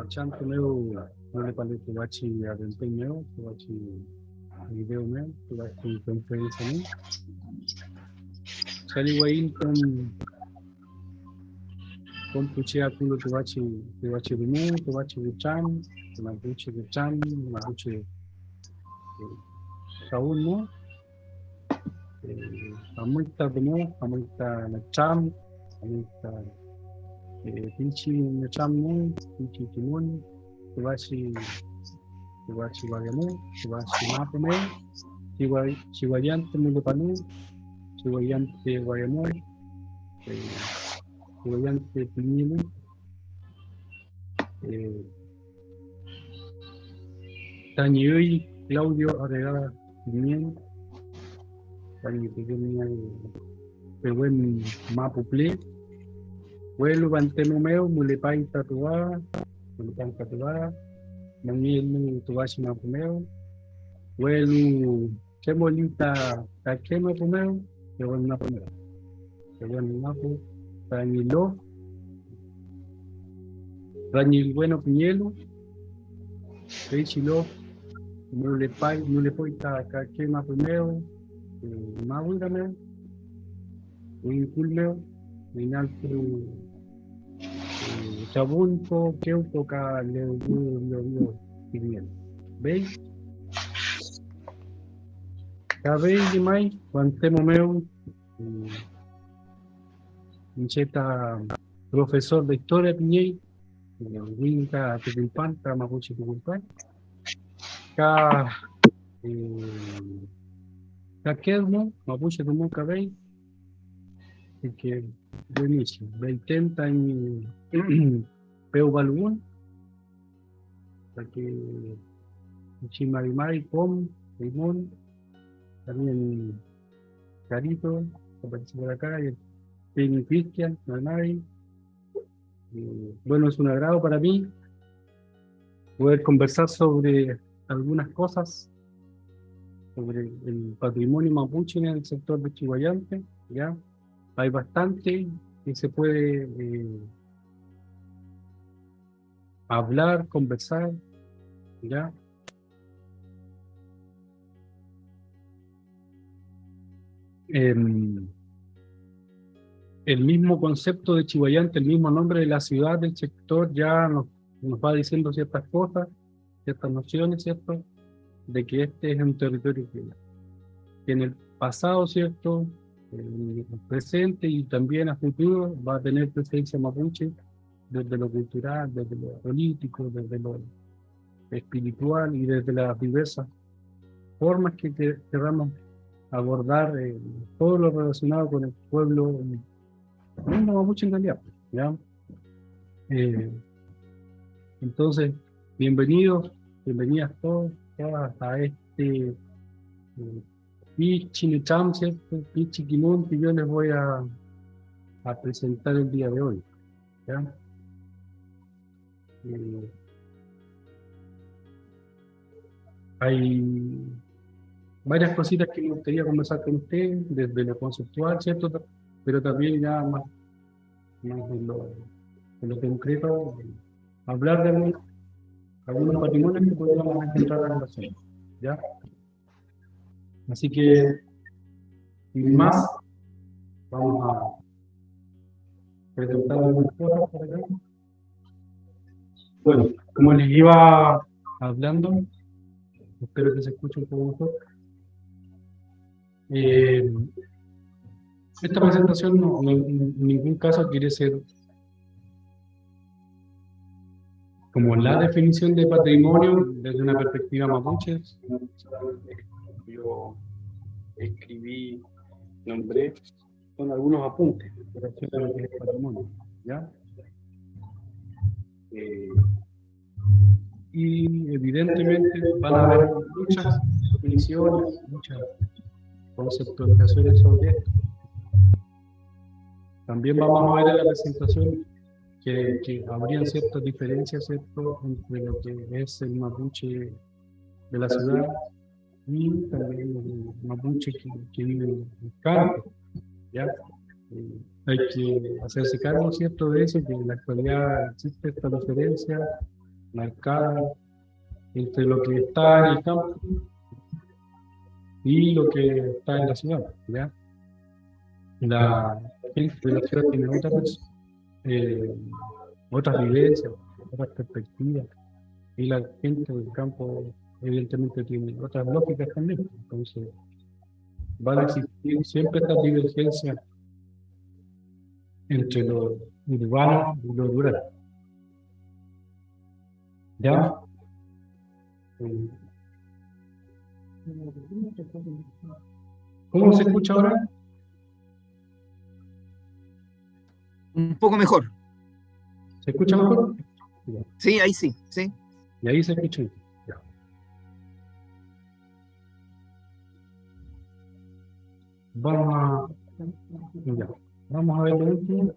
Bachante meu no le parece que bachi a desempeño, que bachi video meu, que bachi conferencia meu. Saliu aí com puchea tulo que bachi rumu, que bachi rucham, que mapuche rucham, mapuche kaun mo. Amulta rumu, amulta nacham, amulta pinchi nacham mo, pinchi timun, que bachi bagamu, que bachi mapo meu. Chihuayante Mulupanu, Chihuayante Guayamoy, Chihuayante Piñimu, Tañiuy, Claudio Arregada Pimien, Tañi Pequeña Pehuen Mapuple, Huelu Bantemumeo, Mulepay Tatuá, Mulepay Tatuá, Maniel Tubashi Mapumeo, Huelu Chemolita Taquema Pumeo, Pehuen Mapumeo, Pehuen Mapu, Tañilo, Rañil Bueno Piñelo, Reichilo, Mulepay Taquema Pumeo, Maburameo, Uinculmeo, Inaltu Chabunco, Keutoca, Leo, Piñelo. ¿Veis? Cabey y May, Guantemomeo, Incheta, profesor de historia Piñey, Winca Tucumpan, Mapuche Tucumpan, Caquedmo, Mapuche Tumón Cabey, que buenísimo, 20 en Peu Balugún, que Chimarimari, Pom, Limón, también Carito, que aparece por acá, y Penny Cristian, Nanay. Bueno, es un agrado para mí poder conversar sobre algunas cosas sobre el patrimonio mapuche en el sector de Chihuayante. ¿Ya? Hay bastante que se puede hablar, conversar, ¿ya? El mismo concepto de Chihuayante, el mismo nombre de la ciudad, del sector, ya nos va diciendo ciertas cosas, ciertas nociones, ¿cierto? De que este es un territorio que en el pasado, ¿cierto? En el presente y también a futuro va a tener presencia mapuche desde lo cultural, desde lo político, desde lo espiritual y desde las diversas formas que queramos abordar todo lo relacionado con el pueblo mapuche en realidad, ¿ya? Entonces, bienvenidas todas a este Pichinicham, ¿cierto? Pichiquimón que yo les voy a presentar el día de hoy, ¿ya? Hay varias cositas que me gustaría conversar con ustedes, desde lo conceptual, ¿cierto? Pero también ya más en lo concreto, hablar de algunos patrimonios que podríamos encontrar en la relación, ¿ya? Así que, sin más, vamos a presentar algunas cosas por acá. Bueno, como les iba hablando, espero que se escuche un poco mejor. Esta presentación en ningún caso quiere ser como la definición de patrimonio desde una perspectiva mapuche. Yo escribí, nombré, con algunos apuntes respecto a lo que es el patrimonio, ¿ya? Y evidentemente van a haber muchas definiciones, muchas conceptualizaciones sobre esto. También vamos a ver en la presentación que habrían ciertas diferencias, ¿cierto?, entre lo que es el mapuche de la ciudad y también el mapuche que vive en el campo, ¿ya? Hay que hacerse cargo, ¿cierto?, de eso, que en la actualidad existe esta diferencia marcada entre lo que está en el campo y lo que está en la ciudad, ¿ya? La gente de la ciudad tiene eh, otras vivencias, otras perspectivas, y la gente del campo evidentemente tiene otras lógicas también. Entonces, van a existir siempre estas divergencias entre lo urbano y lo rural. ¿Ya? ¿Cómo se escucha ahora? Un poco mejor. ¿Se escucha mejor? Sí, ahí sí, sí. Y ahí se escucha. Ya. Vamos a ver lo último.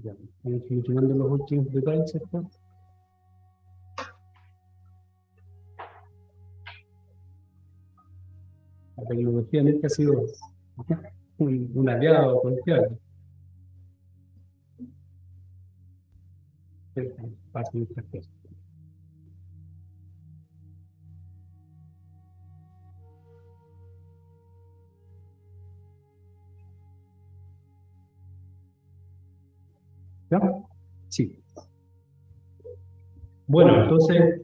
Ya, estamos solucionando los últimos detalles, ¿cierto? La tecnología nunca ha sido un aliado confiable. Pasan estas cosas. ¿Ya? Sí. Bueno, entonces,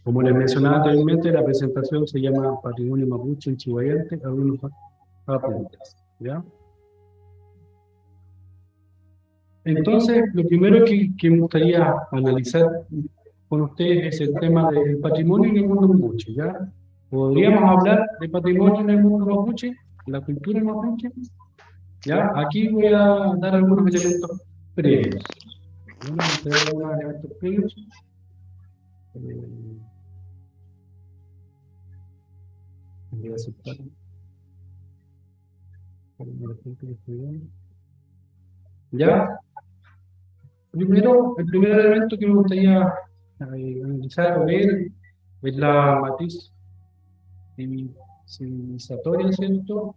como les mencionaba anteriormente, la presentación se llama Patrimonio Mapuche en Chihuayante, algunos apuntes, ¿ya? Entonces, lo primero que me gustaría analizar con ustedes es el tema del patrimonio en el mundo mapuche, ¿ya? ¿Podríamos hablar de patrimonio en el mundo mapuche, la cultura mapuche? ¿Ya? Aquí voy a dar algunos elementos previos. Voy a mostrar algunos elementos previos. Voy a aceptar. ¿Ya? Primero, el primer elemento que me gustaría analizar o ver es la matriz civilizatoria, ¿cierto?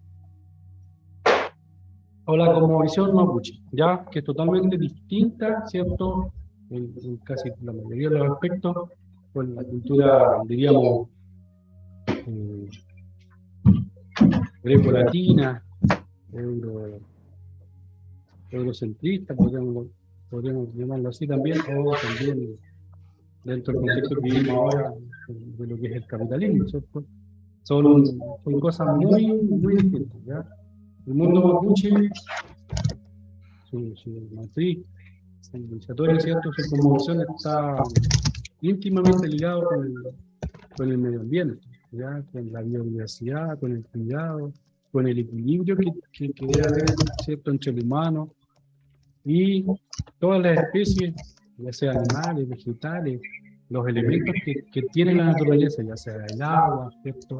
O la cosmovisión mapuche, ya que es totalmente distinta, ¿cierto? En casi la mayoría de los aspectos, con la cultura, diríamos, greco-latina, eurocentrista, podríamos llamarlo así también, o también dentro del contexto que vivimos ahora de lo que es el capitalismo, ¿cierto? Son cosas muy distintas, ¿ya? El mundo mapuche, su matriz civilizatoria, ¿cierto? Su cosmovisión está íntimamente ligado con el medio ambiente, ¿ya? Con la biodiversidad, con el cuidado, con el equilibrio que debe haber, ¿cierto?, entre el humano y todas las especies, ya sea animales, vegetales, los elementos que tiene la naturaleza, ya sea el agua, ¿cierto?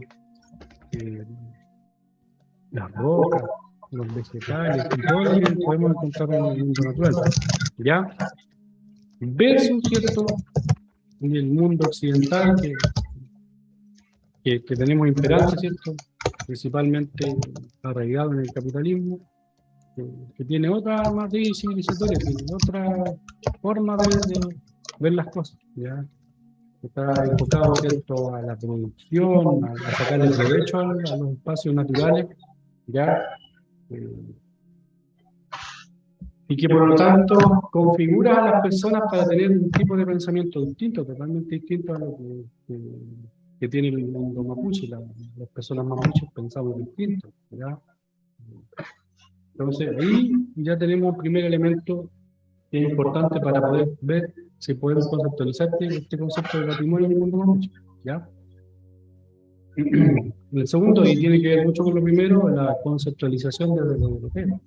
Las rocas, los vegetales, y todo lo que podemos encontrar en el mundo natural, ¿ya? Versus, ¿cierto?, en el mundo occidental que tenemos imperancia, ¿cierto?, principalmente arraigado en el capitalismo, que tiene otra matriz civilizatoria, tiene otra forma de ver las cosas, ¿ya? Está enfocado, ¿cierto?, a la producción, a sacar el provecho a los espacios naturales, ¿ya? Y que por lo tanto configura a las personas para tener un tipo de pensamiento distinto, totalmente distinto a lo que tiene el mundo mapuche. Las personas mapuches pensamos distinto, ¿ya? Entonces ahí ya tenemos un primer elemento que es importante para poder ver si podemos conceptualizar este concepto de patrimonio en el mundo mapuche, ¿ya? El segundo, y tiene que ver mucho con lo primero, la conceptualización desde lo europeo,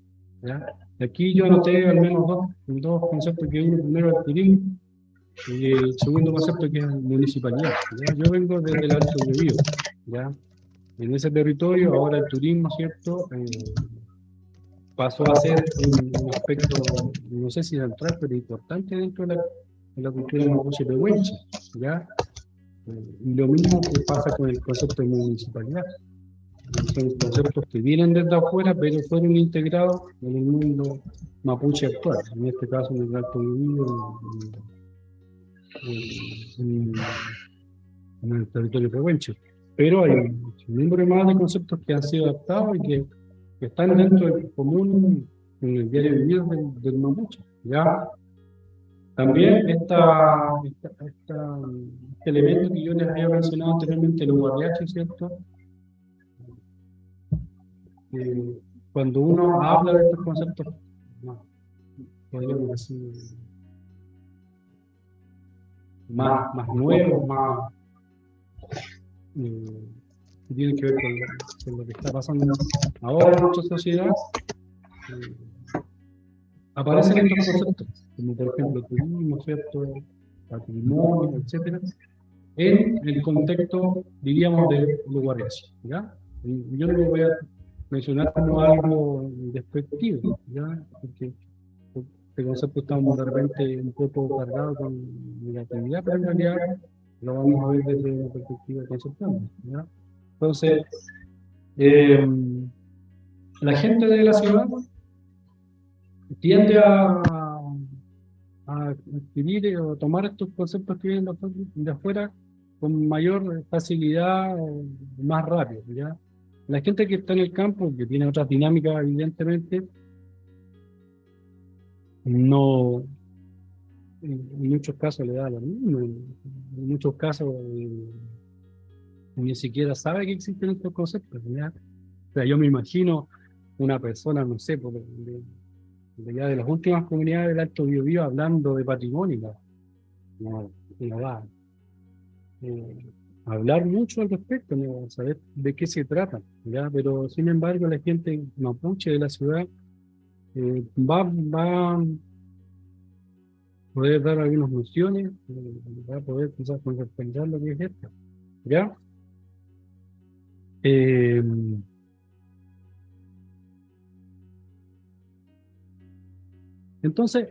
¿ya? Aquí yo anoté al menos dos conceptos, que uno primero es el turismo y el segundo concepto que es municipalidad, ¿ya? Yo vengo desde el Alto Biobío, ¿ya? En ese territorio ahora el turismo, ¿cierto?, pasó a ser un aspecto, no sé si central, pero importante dentro de la cultura mapuche pehuenche, ¿ya? Y lo mismo que pasa con el concepto de municipalidad. son conceptos que vienen desde afuera, pero fueron integrados en el mundo mapuche actual, en este caso en el Alto Biobío, en el territorio pehuenche. Pero hay un número más de conceptos que han sido adaptados y que están dentro del común en el diario vivir del mapuche, ¿ya? También este elemento que yo les había mencionado anteriormente, el UADH, ¿cierto? Cuando uno habla de estos conceptos, no, podríamos decir, más nuevos, que tienen que ver con lo que está pasando ahora en nuestra sociedad, aparecen estos conceptos, como por ejemplo turismo, ¿cierto? Patrimonio, etcétera, en el contexto, diríamos, de lugares, ¿ya? Y yo no lo voy a mencionar como algo despectivo, ¿ya? Porque este concepto está de repente un poco cargado con negatividad, pero en realidad lo vamos a ver desde una perspectiva conceptual, ¿ya? Entonces, la gente de la ciudad tiende a adquirir o tomar estos conceptos que vienen de afuera con mayor facilidad, más rápido, ¿ya? La gente que está en el campo, que tiene otras dinámicas, evidentemente, no, en muchos casos le da lo mismo, en muchos casos ni siquiera sabe que existen estos conceptos, ¿ya? O sea, yo me imagino una persona, no sé, ya de las últimas comunidades del Alto Biobío hablando de patrimonio, no, no va a hablar mucho al respecto, no va a saber de qué se trata, ¿ya? Pero sin embargo la gente mapuche de la ciudad va a poder dar algunas nociones, va a poder quizás conceptualizar lo que es esto, ¿ya? Eh, entonces,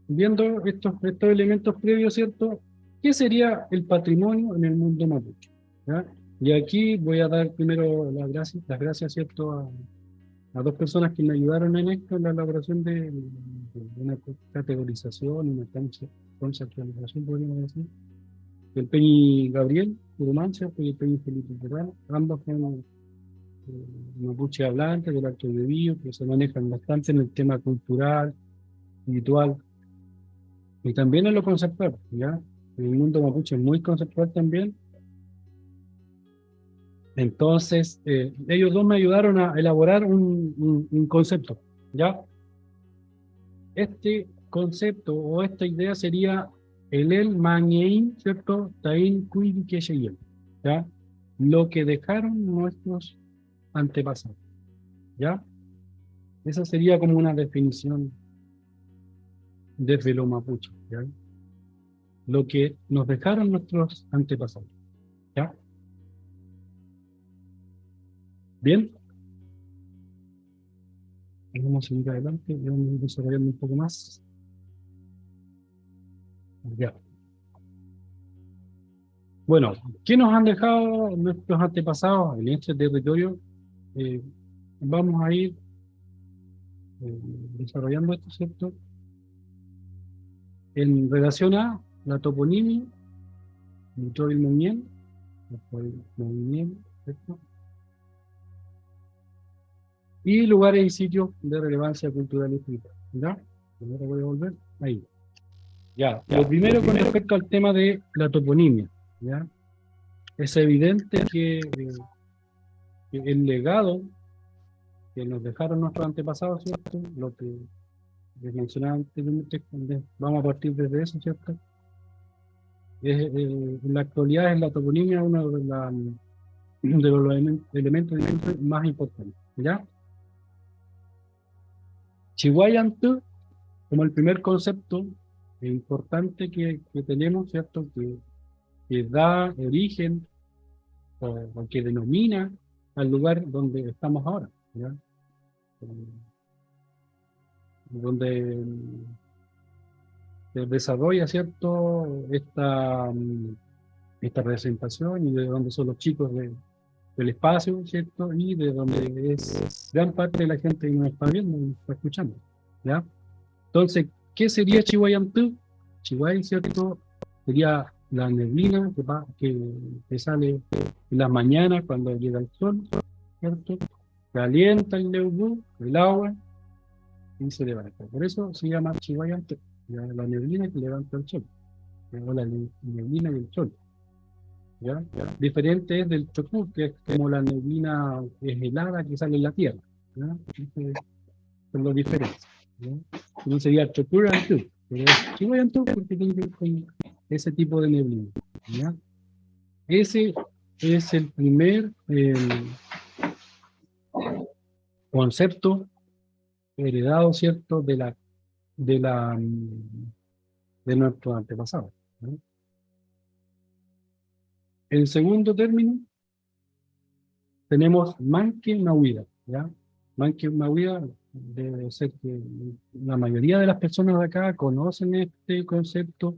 viendo estos elementos previos, ¿cierto? ¿Qué sería el patrimonio en el mundo mapuche? ¿Ya? Y aquí voy a dar primero las gracias, ¿cierto? A dos personas que me ayudaron en esto, en la elaboración de una categorización, una conceptualización, podríamos decir. El Peñi Gabriel Urumancia y el Peñi Felipe Terral, ambos son mapuche hablantes del Alto Biobío, que se manejan bastante en el tema cultural, espiritual, y también en lo conceptual, ¿ya? El mundo mapuche es muy conceptual también. Entonces, ellos dos me ayudaron a elaborar un concepto, ¿ya? Este concepto o esta idea sería el Mañein, ¿cierto? Tain Kui Kesheyen, ¿ya? Lo que dejaron nuestros antepasados, ¿ya? Esa sería como una definición desde lo mapuche, ¿ya? Lo que nos dejaron nuestros antepasados, ¿ya? Bien, vamos a seguir adelante, vamos desarrollando un poco más. Ya. Bueno, ¿qué nos han dejado nuestros antepasados en este territorio? Eh, Vamos a ir desarrollando esto, ¿cierto? En relación a la toponimia, el movimiento, ¿cierto? Y lugares y sitios de relevancia cultural y espiritual, ¿ya? Primero voy a volver ahí. Ya, lo primero con respecto al tema de la toponimia, ¿ya? Es evidente que el legado que nos dejaron nuestros antepasados, ¿cierto? Lo que les mencionaba anteriormente, vamos a partir desde eso, ¿cierto? En la actualidad es la toponimia uno de los elementos más importantes, ¿ya? Chihuayantu, como el primer concepto importante que tenemos, ¿cierto? Que da origen o que denomina al lugar donde estamos ahora, ¿ya? Donde se desarrolla, ¿cierto? Esta presentación y de donde son los chicos del espacio, ¿cierto? Y de donde es gran parte de la gente que nos está viendo, nos está escuchando, ¿ya? Entonces, ¿qué sería Chihuayantú? Chihuahua, ¿cierto? Sería la neblina que sale en las mañanas cuando llega el sol, ¿cierto? Calienta el neblú, el agua, y se levanta. Por eso se llama Chihuayantú, la neblina que levanta el sol, o la neblina y el sol, ¿ya? Diferente es del Chocó, que es como la neblina que es helada que sale en la tierra, ¿ya? Entonces, son los diferentes, ¿ya? No sería Chocurantú, pero es Chihuayantú porque tiene que ver con ese tipo de neblina, ¿ya? Ese es el primer concepto heredado, ¿cierto?, de la, de nuestro antepasado, ¿no? En segundo término, tenemos Manque Mahuida, ¿ya? Manque Mahuida debe ser que la mayoría de las personas de acá conocen este concepto,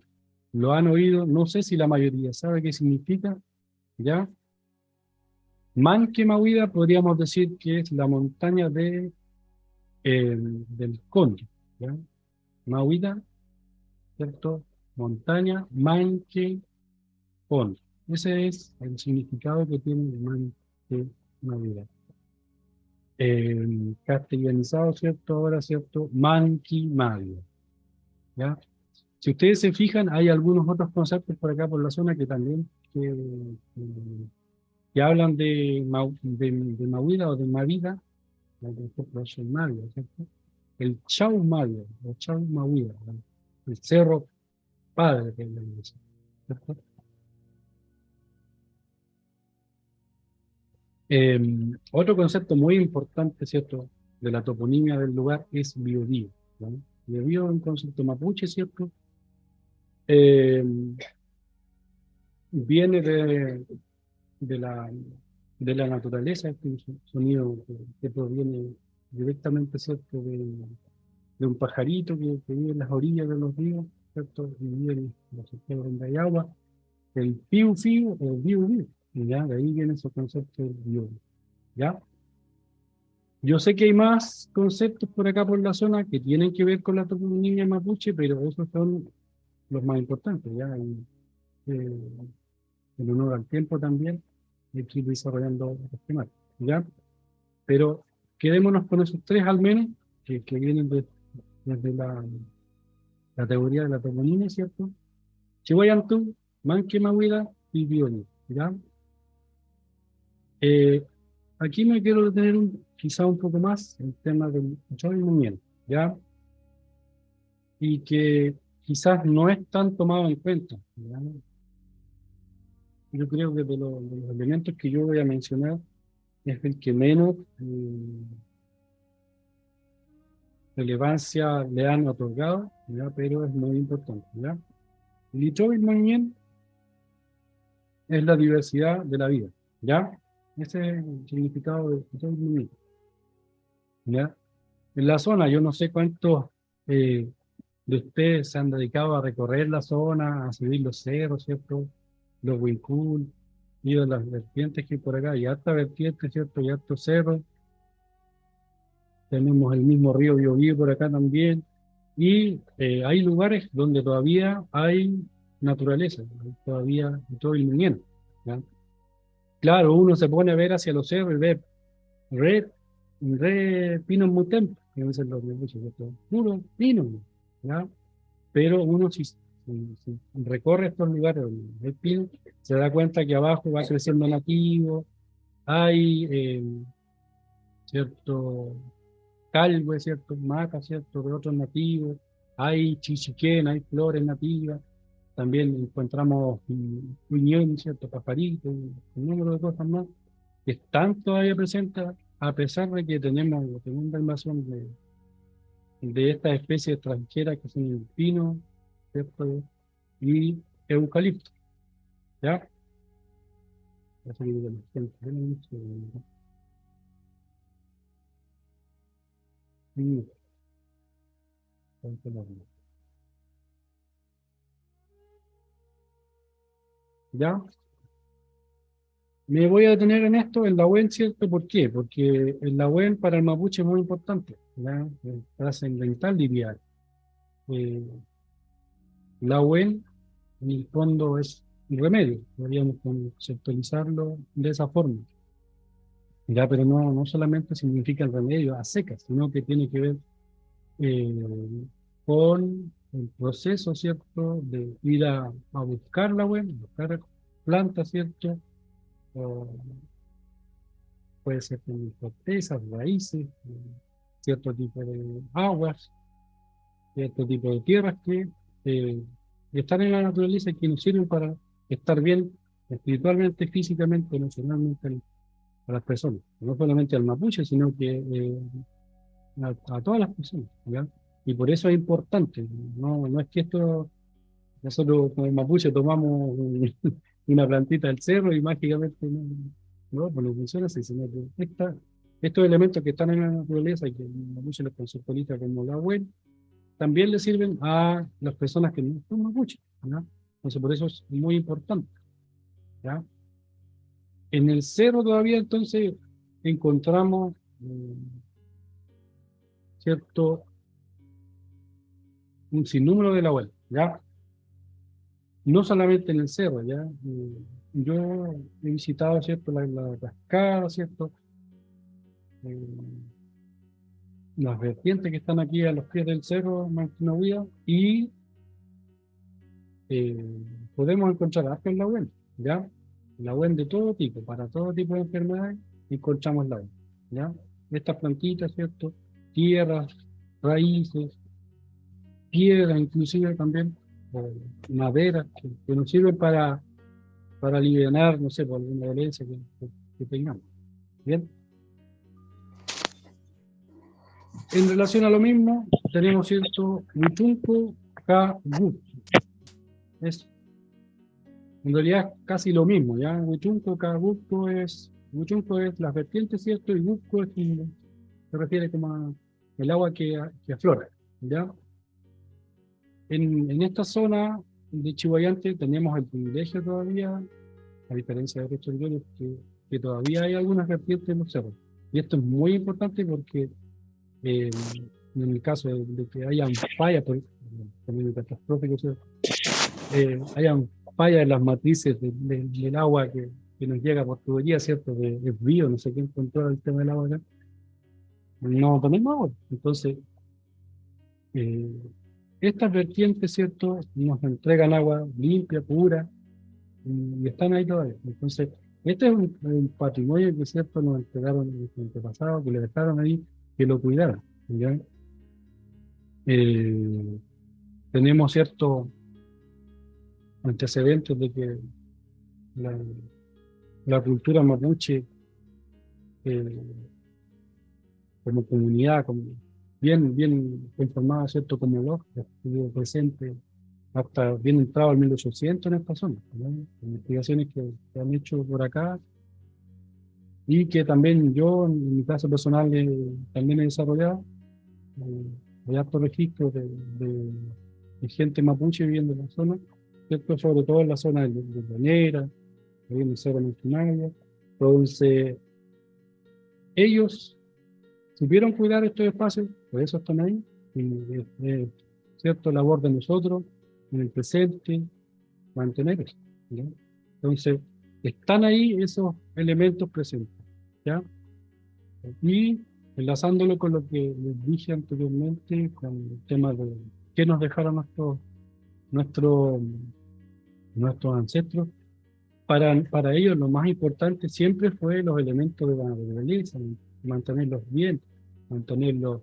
lo han oído, no sé si la mayoría sabe qué significa, ¿ya? Manque Mahuida podríamos decir que es la montaña del Conde, ¿ya? Mahuida, ¿cierto? Montaña, Manque, Conde. Ese es el significado que tiene Manque Mahuida. Castellanizado, ¿cierto? Ahora, ¿cierto? Manqui Mahuida, ¿ya? Si ustedes se fijan, hay algunos otros conceptos por acá, por la zona, que también que hablan de Mahuida o de Mavida, por ejemplo, es el Mavida, ¿cierto? El Chau Mavida, o Chau Mahuida, ¿no? El Cerro Padre, que le dicen, ¿cierto? Otro concepto muy importante, ¿cierto?, de la toponimia del lugar es biobío, ¿no? Biobío es un concepto mapuche, ¿cierto? Eh, Viene de la, de la naturaleza, este es un sonido que proviene directamente, ¿cierto?, de un pajarito que vive en las orillas de los ríos, ¿cierto? Y vive en los sectores donde hay agua, el piu piu o el biu biu, y ya, de ahí viene ese concepto del biu, ¿ya? Yo sé que hay más conceptos por acá por la zona que tienen que ver con la toponimia mapuche, pero esos son los más importantes, ¿ya? Eh, en honor al tiempo también, hay que ir desarrollando los temas, ¿ya? Pero quedémonos con esos tres al menos, que vienen desde la teoría de la toponimia, ¿cierto? Chihuayantú, Manque Mahuida y Bioni, ¿ya? Eh, Aquí me quiero detener quizá un poco más el tema del movimiento, ¿ya? Y que quizás no es tan tomado en cuenta, ¿ya? Yo creo que de los elementos que yo voy a mencionar es el que menos relevancia le han otorgado, ¿ya? Pero es muy importante, ¿ya? El movimiento es la diversidad de la vida, ¿ya? Ese es el significado de movimiento, ¿ya? En la zona, yo no sé cuántos de ustedes se han dedicado a recorrer la zona, a subir los cerros, ¿cierto? Los Huincul, y de las vertientes que hay por acá, y harta vertiente, ¿cierto? Y hartos cerros. Tenemos el mismo río Biobío por acá también. Y hay lugares donde todavía hay naturaleza, hay todavía todo el movimiento, ¿ya? Claro, uno se pone a ver hacia los cerros y ve red, pinos mutemp, que a veces los dibujos, ¿cierto? Puro pino, ¿ya? Pero uno si recorre estos lugares donde hay pino, se da cuenta que abajo va creciendo nativo, hay cierto calve, cierto maca, cierto de otros nativos, hay chichiquén, hay flores nativas, también encontramos piñón, cierto pajarito, un número de cosas más que están todavía presentes, a pesar de que tenemos la segunda invasión de estas especies extranjeras que son el pino, ¿cierto? Y eucalipto, ¿ya? Así que, bueno, y- ¿ya? Me voy a detener en esto, en la UEN, ¿cierto? ¿Por qué? Porque en la UEN para el mapuche es muy importante, ¿ya? Trascendental, diría. Eh, la UEN, en el fondo, es un remedio, deberíamos conceptualizarlo de esa forma, ¿ya? Pero no solamente significa el remedio a secas, sino que tiene que ver eh, con el proceso, ¿cierto? De ir a buscar la UEN, buscar plantas, ¿cierto? O puede ser con cortezas, raíces, cierto tipo de aguas, cierto tipo de tierras eh, que están en la naturaleza y que nos sirven para estar bien espiritualmente, físicamente, emocionalmente a las personas. No solamente al mapuche, sino que a todas las personas, ¿ya? Y por eso es importante. No es que esto, nosotros como mapuche tomamos una plantita del cerro y mágicamente pues no funciona así, sino que estos elementos que están en la naturaleza y que el mapuche los conceptualiza como la web, también le sirven a las personas que no son mapuche, ¿ya? Entonces por eso es muy importante, ¿ya? En el cerro todavía entonces encontramos cierto un sinnúmero de la web, ¿ya? No solamente en el cerro, ¿ya? Yo he visitado, ¿cierto? La cascada, ¿cierto? Eh, las vertientes que están aquí a los pies del cerro Manquinahuía y eh, podemos encontrar hasta en la UEN, ¿ya? La UEN de todo tipo, para todo tipo de enfermedades, encontramos la UEN, ¿ya? Estas plantitas, ¿cierto? Tierras, raíces, piedras inclusive también, o maderas que nos sirven para aliviar, no sé, por alguna dolencia que tengamos. Bien, en relación a lo mismo, tenemos cierto Huichunco Cagup. Es en realidad casi lo mismo, ¿ya? Huichunco es las vertientes, ¿cierto? Y Gupco se refiere como a el agua que aflora, ¿ya? En esta zona de Chihuayante tenemos el privilegio todavía, a diferencia de otros territorios, que todavía hay algunas vertientes en los cerros. Y esto es muy importante porque en el caso de que hayan fallas, por medio catastrófico, hayan fallas en las matrices del agua que nos llega por tubería, ¿cierto? De río, no sé quién controla el tema del agua acá, no tenemos agua. Entonces, eh, estas vertientes, ¿cierto? Nos entregan agua limpia, pura, y están ahí todavía. Entonces, este es un patrimonio que, ¿cierto? Nos entregaron en los antepasados, que le dejaron ahí, que lo cuidaran, ¿ya? Eh, tenemos ciertos antecedentes de que la, la cultura mapuche, eh, como comunidad, como bien conformada, ¿cierto? Como los que estuvo presente hasta bien entrado al 1800 en esta zona, ¿no? Investigaciones que han hecho por acá y que también yo, en mi caso personal, también he desarrollado. eh, Hay hartos registros de gente mapuche viviendo en la zona, ¿cierto? Sobre todo en la zona de Llanera, ahí en el Cerro Manquinaya. Entonces, ellos supieron cuidar estos espacios, por eso están ahí, y cierto labor de nosotros en el presente, mantener eso, ¿ya? Entonces, están ahí esos elementos presentes, ¿ya? Y enlazándolo con lo que les dije anteriormente, con el tema de qué nos dejaron nuestros, nuestros ancestros, para ellos lo más importante siempre fue los elementos de la naturaleza, mantenerlos bien, mantenerlos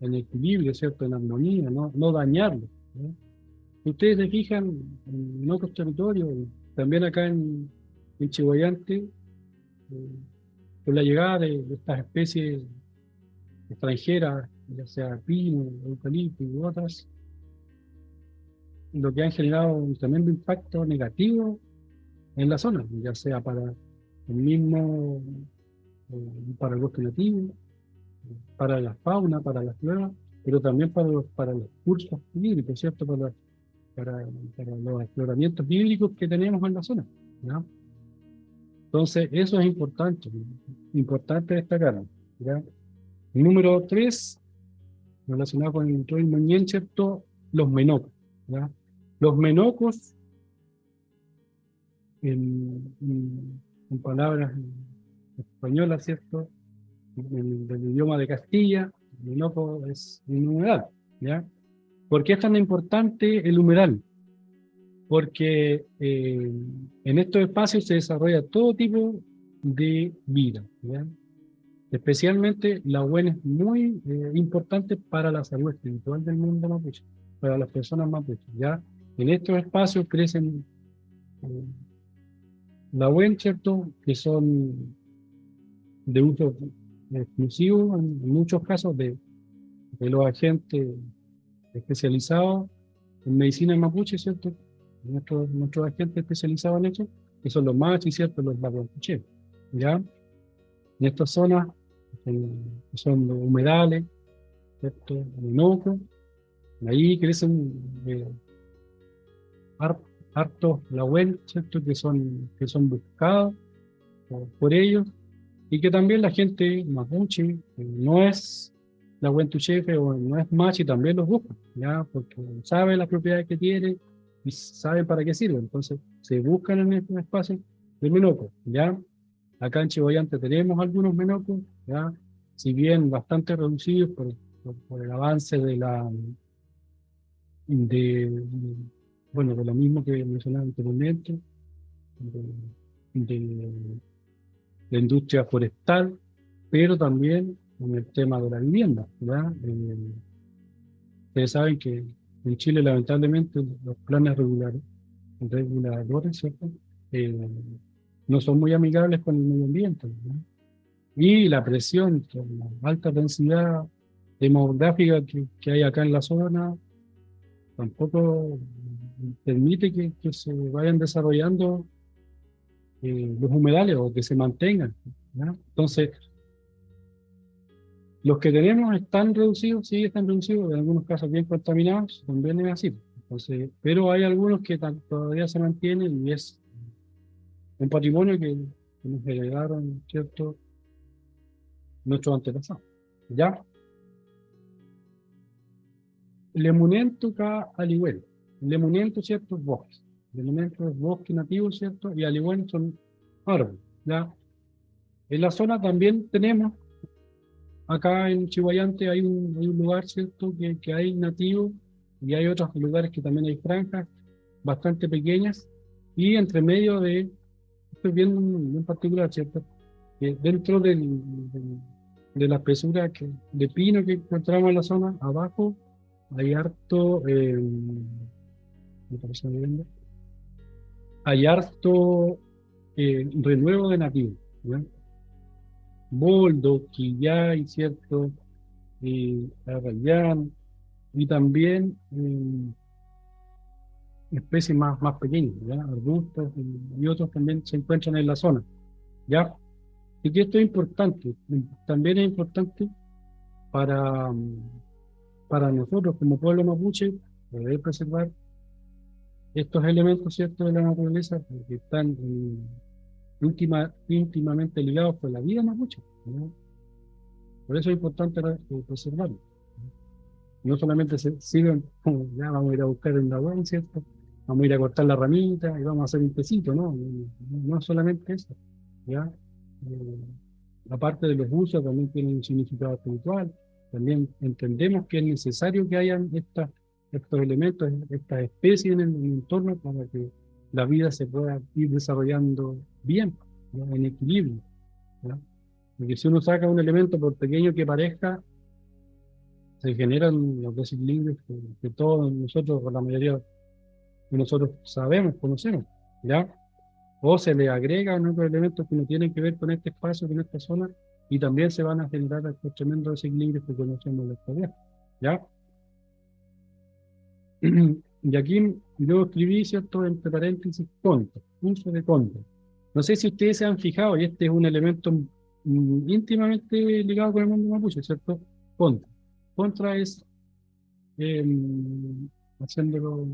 en equilibrio, ¿cierto? En armonía, no dañarlos, ¿no? Si ustedes se fijan en otros territorios, también acá en Chihuayante, con la llegada de estas especies extranjeras, ya sea pino, eucalipto y otras, lo que han generado un tremendo impacto negativo en la zona, ya sea para el mismo, para el bosque nativo, para la fauna, para la flora, pero también para los cursos hídricos, ¿cierto? Para los afloramientos hídricos que tenemos en la zona, ¿no? Entonces, eso es importante destacarlo, ¿ya? Número 3, relacionado con el control mañén, ¿cierto? Los menocos, ¿ya? Los menocos, en palabras españolas, ¿cierto? Del idioma de Castilla, el menoco es un humedal, ¿ya? ¿Por qué es tan importante el humedal? Porque en estos espacios se desarrolla todo tipo de vida, ¿ya? Especialmente la huena es muy importante para la salud espiritual del mundo mapuche, para las personas mapuches, ¿ya? En estos espacios crecen eh, la huena, ¿cierto? Que son de uso exclusivo en muchos casos de los agentes especializados en medicina mapuche, ¿cierto? Nuestros agentes especializados en eso, que son los machis, ¿cierto? Los mapuche, ¿ya? En estas zonas que son los humedales, ¿cierto? Orinoco, ahí crecen har- hartos lahuel, ¿cierto? Que son buscados por ellos, y que también la gente mapuche, que no es la Huentuchefe o no es machi, también los busca, ¿ya? Porque sabe las propiedades que tiene y saben para qué sirve. Entonces, se buscan en estos espacios de menoco, ¿ya? Acá en Chihuayante tenemos algunos menocos, ¿ya? Si bien bastante reducidos por el avance de, bueno, de lo mismo que mencionaba anteriormente, de la industria forestal, pero también en el tema de la vivienda, ¿ya? Ustedes saben que en Chile, lamentablemente, los planes reguladores, ¿cierto? Eh, no son muy amigables con el medio ambiente, ¿no? Y la presión, la alta densidad demográfica que hay acá en la zona, tampoco permite que se vayan desarrollando los humedales o que se mantengan, ¿ya? Entonces, los que tenemos están reducidos, sí están reducidos, en algunos casos bien contaminados, también es así. Entonces, pero hay algunos que todavía se mantienen y es un patrimonio que nos heredaron, ¿cierto? Nuestros antepasados. ¿Ya? Lemunento ka alihuel. Lemunento, ¿cierto? Es bosque. Lemunento es bosque nativo, ¿cierto? Y alihuel son árboles, ¿ya? En la zona también tenemos, acá en Chihuayante hay un lugar, ¿cierto? Que hay nativo y hay otros lugares que también hay franjas bastante pequeñas y entre medio estoy viendo en particular, ¿cierto? Que dentro de la espesura de pino que encontramos en la zona, abajo hay harto, ¿me parece bien? Hay harto renuevo de nativos, ¿ya? Boldo, quillay, ¿cierto? Arrayán, y también especies más pequeñas, ¿ya? Arbustos y otros también se encuentran en la zona, ¿ya? Y que esto es importante, también es importante para, para nosotros como pueblo mapuche poder preservar estos elementos, ¿cierto?, de la naturaleza, porque están íntimamente ligados con la vida mapuche, ¿no? Por eso es importante preservarlos. No solamente se sirven como, ya vamos a ir a buscar en la web, ¿cierto? Vamos a ir a cortar la ramita y vamos a hacer un tecito, ¿no? No solamente eso, ¿ya? Eh, Aparte de los usos, también tienen un significado espiritual. También entendemos que es necesario que hayan estos elementos, estas especies en el entorno para que la vida se pueda ir desarrollando bien, ¿no? En equilibrio, ¿no? Porque si uno saca un elemento, por pequeño que parezca, se generan los desequilibrios que todos nosotros, o la mayoría de nosotros sabemos, conocemos, ¿ya? O se le agregan otros elementos que no tienen que ver con este espacio, con esta zona, y también se van a generar estos tremendos desequilibrios que conocemos en la actualidad, ¿ya? Y aquí yo escribí, ¿cierto?, entre paréntesis, contra, uso de contra. No sé si ustedes se han fijado, y este es un elemento íntimamente ligado con el mundo mapuche, ¿cierto? Contra. Contra es, eh, haciéndolo,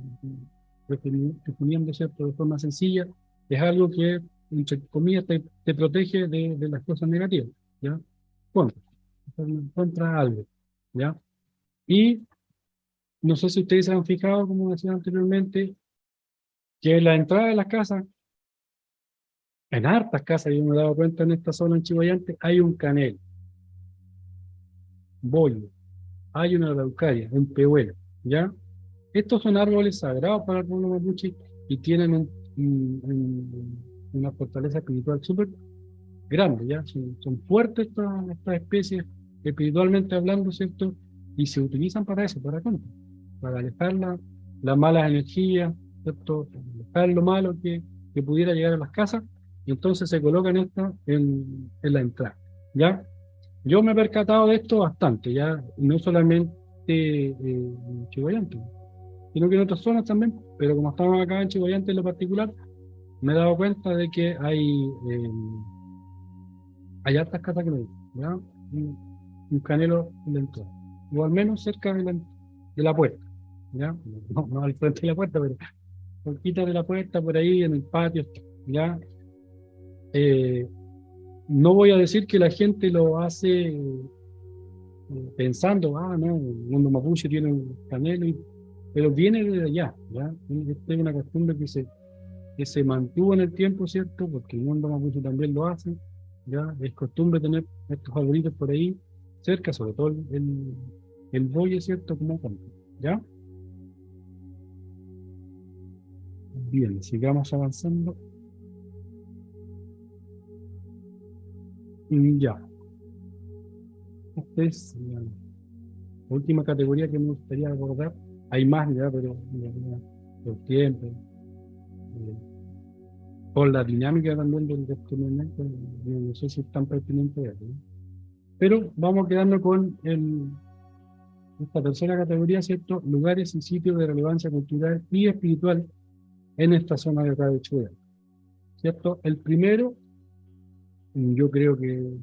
definiendo, ¿cierto?, de forma sencilla, es algo que entre comillas, te protege de las cosas negativas, ¿ya? Contra, contra algo, ¿ya? Y no sé si ustedes se han fijado, como decía anteriormente, que en la entrada de las casas, en hartas casas, yo me he dado cuenta en esta zona en Chillán, hay un canel, bollo, hay una araucaria, un pehuelo, ¿ya? Estos son árboles sagrados para el pueblo mapuche y tienen una fortaleza espiritual súper grande, ¿ya? Son fuertes estas especies, espiritualmente hablando, ¿cierto? Y se utilizan para eso, para alejar las malas energías, ¿cierto? Alejar lo malo que pudiera llegar a las casas, y entonces se colocan estas en la entrada, ¿ya? Yo me he percatado de esto bastante, ¿ya? No solamente en Chihuayante, sino que en otras zonas también, pero como estamos acá en Chihuayante en lo particular, me he dado cuenta de que hay hartas casas que me dicen, ¿ya? Un canelo en la entrada, o al menos cerca de la puerta, ¿ya? No al frente de la puerta, pero cerquita de la puerta, por ahí en el patio, ¿ya? Eh, no voy a decir que la gente lo hace pensando, no, el mundo mapuche tiene un canelo, pero viene de allá, ¿ya? Esta es una costumbre que se mantuvo en el tiempo, ¿cierto? Porque el mundo mapuche también lo hace, ¿ya? Es costumbre tener estos arbolitos por ahí cerca, sobre todo el boye, ¿cierto? Como campo, ¿ya? Bien, sigamos avanzando. Ya, esta es la última categoría que me gustaría abordar. Hay más, ya, pero por tiempo, por la dinámica también de este momento, yo no sé si es tan pertinente eso, ¿no? Pero vamos quedando con esta tercera categoría, ¿cierto? Lugares y sitios de relevancia cultural y espiritual en esta zona de acá de Chubut, ¿cierto? El primero, yo creo que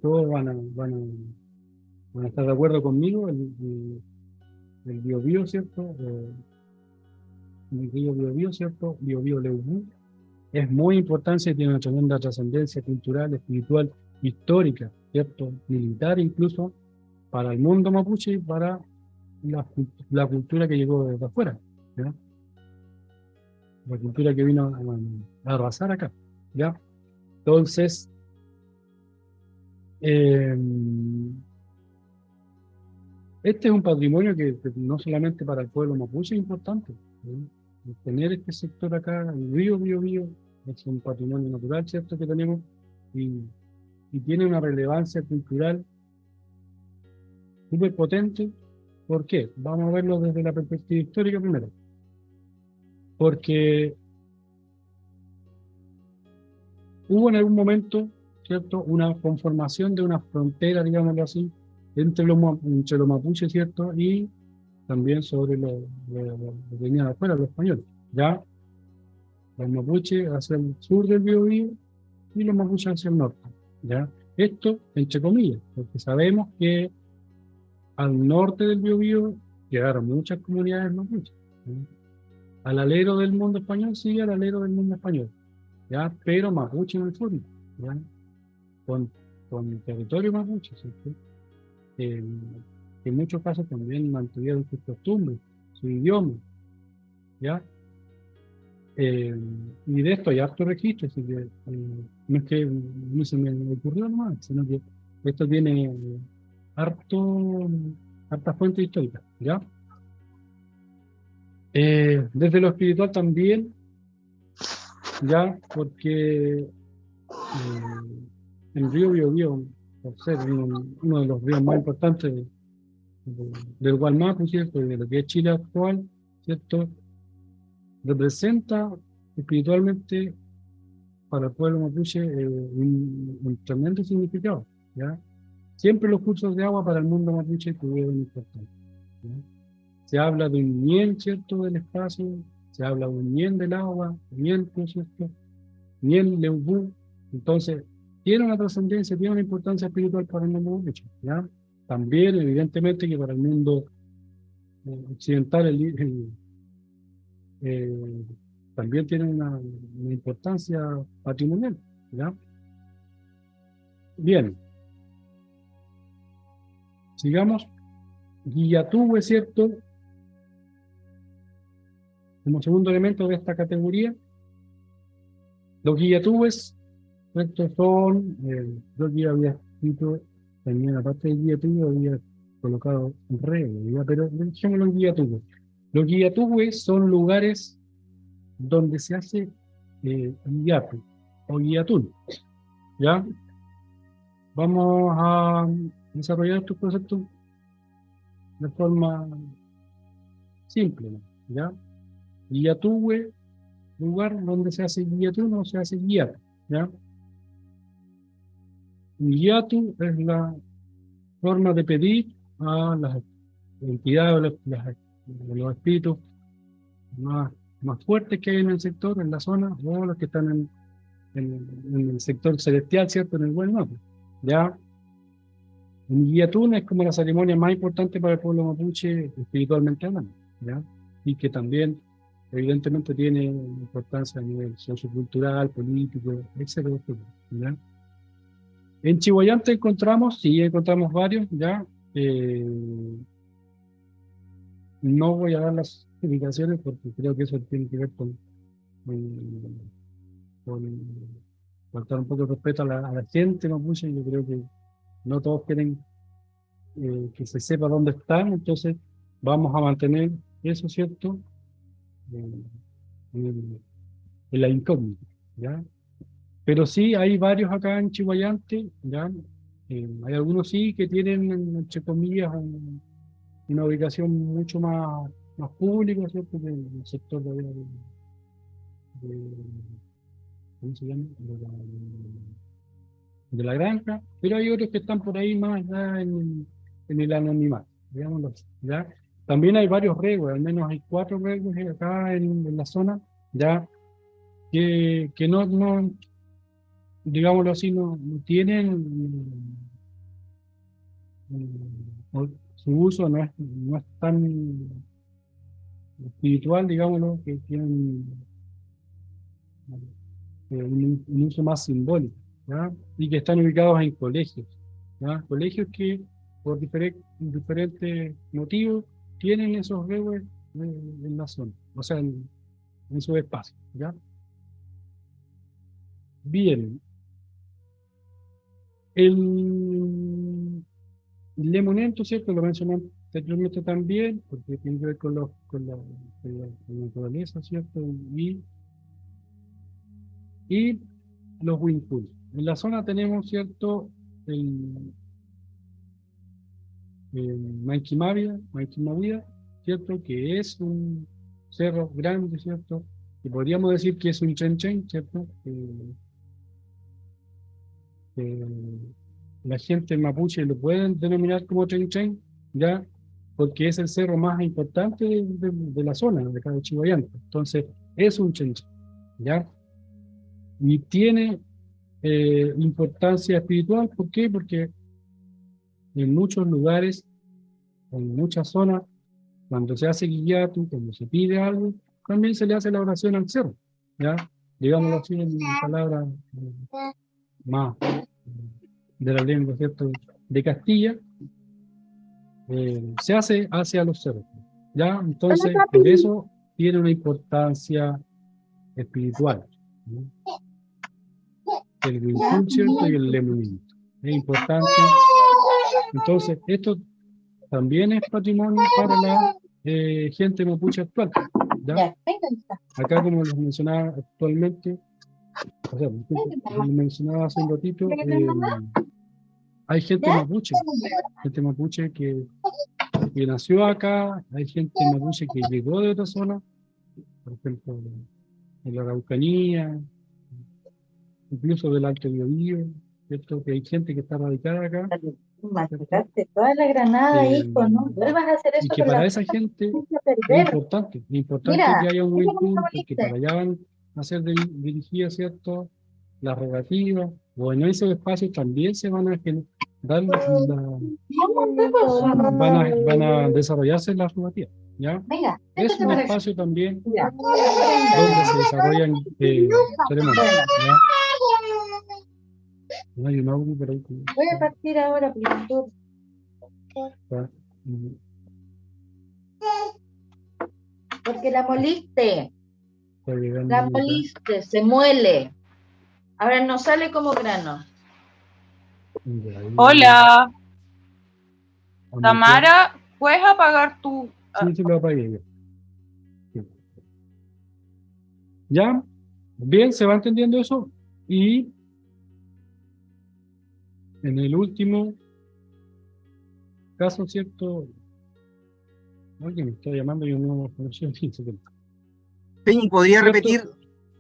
todos van a estar de acuerdo conmigo, el Biobío, ¿cierto? El río Biobío, ¿cierto? Biobío Leubú. Es muy importante y tiene una tremenda trascendencia cultural, espiritual, histórica, ¿cierto? Militar incluso, para el mundo mapuche y para la cultura que llegó desde afuera, ¿ya? La cultura que vino a arrasar acá, ¿ya? Entonces, eh, este es un patrimonio que no solamente para el pueblo mapuche es importante, ¿sí? Tener este sector acá, el río Biobío, es un patrimonio natural, ¿cierto? Que tenemos y, y tiene una relevancia cultural súper potente. ¿Por qué? Vamos a verlo desde la perspectiva histórica primero. Porque hubo en algún momento, ¿cierto?, una conformación de una frontera, digámoslo así, entre los mapuches, ¿cierto?, y también sobre lo que venían de afuera, los españoles. Ya los mapuches hacia el sur del Biobío y los mapuches hacia el norte. ¿Ya? Esto, entre comillas, porque sabemos que al norte del Biobío llegaron muchas comunidades mapuches, ¿ya? Al alero del mundo español, sí, al alero del mundo español, ¿ya? Pero mapuche en el sur, ¿ya? Con, con territorio mapuche, ¿cierto? Eh, que en muchos casos también mantuvieron sus costumbres, su idioma, ¿ya? Y de esto hay harto registro, así que no es que no se me ocurrió nomás, sino que esto tiene harto, harta fuente histórica, ¿ya? Desde lo espiritual también, ya, porque el río Biobío, por ser uno de los ríos más importantes del Gualmapu, ¿cierto? Y de lo que es Chile actual, ¿cierto? Representa espiritualmente para el pueblo mapuche un tremendo significado, ¿ya? Siempre los cursos de agua para el mundo mapuche tuvieron importancia, ¿ya? Se habla de un ñen, ¿cierto?, del espacio, se habla de un ñen del agua, ñen, ¿cierto?, ñen leubú. Entonces, tiene una trascendencia, tiene una importancia espiritual para el mundo mapuche, ¿ya? También, evidentemente, que para el mundo occidental, eh, también tienen una importancia patrimonial, ¿ya? Bien, sigamos. Guillatú, es cierto, como segundo elemento de esta categoría. Los guillatúes, ¿cierto? Son, yo aquí había escrito, también aparte de guillatú, había colocado re, ¿ya? Pero dejémoslo en guillatúes. Los guillatúes son lugares donde se hace guillatu o guillatún, ¿ya? Vamos a desarrollar estos conceptos de forma simple, ¿no? ¿Ya? Guillatúe, lugar donde se hace guillatún o se hace guiatu, ¿ya? Guiatu es la forma de pedir a las entidades, los espíritus más fuertes que hay en el sector, en la zona, o los que están en el sector celestial, ¿cierto? En el buen norte, ¿ya? Un guillatún es como la ceremonia más importante para el pueblo mapuche espiritualmente hablando, ¿ya? Y que también, evidentemente, tiene importancia a nivel sociocultural, político, etcétera, etcétera, ¿ya? En Chihuayante encontramos varios, ¿ya? No voy a dar las indicaciones porque creo que eso tiene que ver con faltar un poco de respeto a la gente mapuche. Yo creo que no todos quieren que se sepa dónde están, entonces vamos a mantener eso, ¿cierto? En la incógnita, ¿ya? Pero sí, hay varios acá en Chihuayante, ¿ya? Hay algunos sí que tienen, entre comillas, una ubicación mucho más pública, ¿cierto? Que el sector de- ¿cómo se llama? De la granja, pero hay otros que están por ahí más allá en el anonimato, digámoslo así, ¿ya? También hay varios regues, al menos hay 4 regues acá en la zona, ya que no, digámoslo así, no tienen, su uso no es tan espiritual, digámoslo, que tienen un uso más simbólico, ¿ya? Y que están ubicados en colegios, ¿ya? Colegios que por diferentes motivos tienen esos regues en la zona, o sea, en su espacio, ¿ya? Bien, el lemonento, ¿cierto? Lo mencioné anteriormente también, porque tiene que ver con la naturaleza, ¿cierto? Y los Winpool. En la zona tenemos, ¿cierto? El Maiquimavia, ¿cierto? Que es un cerro grande, ¿cierto? Que podríamos decir que es un chenchen, ¿cierto? Que la gente mapuche lo pueden denominar como chenchen, ¿ya? Porque es el cerro más importante de la zona, de acá de Chihuayante. Entonces, es un chenchen, ¿ya? Y tiene importancia espiritual, ¿por qué? Porque en muchos lugares, en muchas zonas, cuando se hace guillatu, cuando se pide algo, también se le hace la oración al cerro, ¿ya? Digámoslo así en palabras más de la lengua, ¿cierto? De Castilla, se hace hacia los cerros, ¿ya? Entonces, por eso tiene una importancia espiritual, ¿no? El Wincún, ¿cierto? Y el lemonito. Es importante. Entonces, esto también es patrimonio para la gente mapuche actual, ¿ya? Acá, como les mencionaba actualmente, o sea, como les mencionaba hace un ratito, hay gente mapuche que nació acá, hay gente mapuche que llegó de otra zona, por ejemplo, en la Araucanía, incluso del Alto Biobío, ¿cierto? Que hay gente que está radicada acá, ¿cierto? Masticaste toda la granada, hijo, no vuelvas a hacer Y eso que con la para esa gente a es perder. importante Mira, que haya un eso buen nunca me punto, porque moleste. para allá van a ser dirigidas, ¿cierto? Las rogativas, o en esos espacios también se van a dar van a desarrollarse las rogativas, ¿ya? Venga, Es siéntate un para acá. espacio también Ya. donde se desarrollan ceremonias, ¿ya? No hay un audio por ahí Voy a partir ahora, pintor, está, mm, porque la moliste, está llegando la ahí acá. moliste, se muele. Ahora no sale como grano. Y ahí, Hola, a mutear. Tamara, ¿puedes apagar tu... Sí, sí, lo apagué ya. Sí. ¿Ya? Bien, ¿se va entendiendo eso? Y en el último caso, ¿cierto? Alguien me está llamando y yo no conexión. Peñi, ¿Cierto?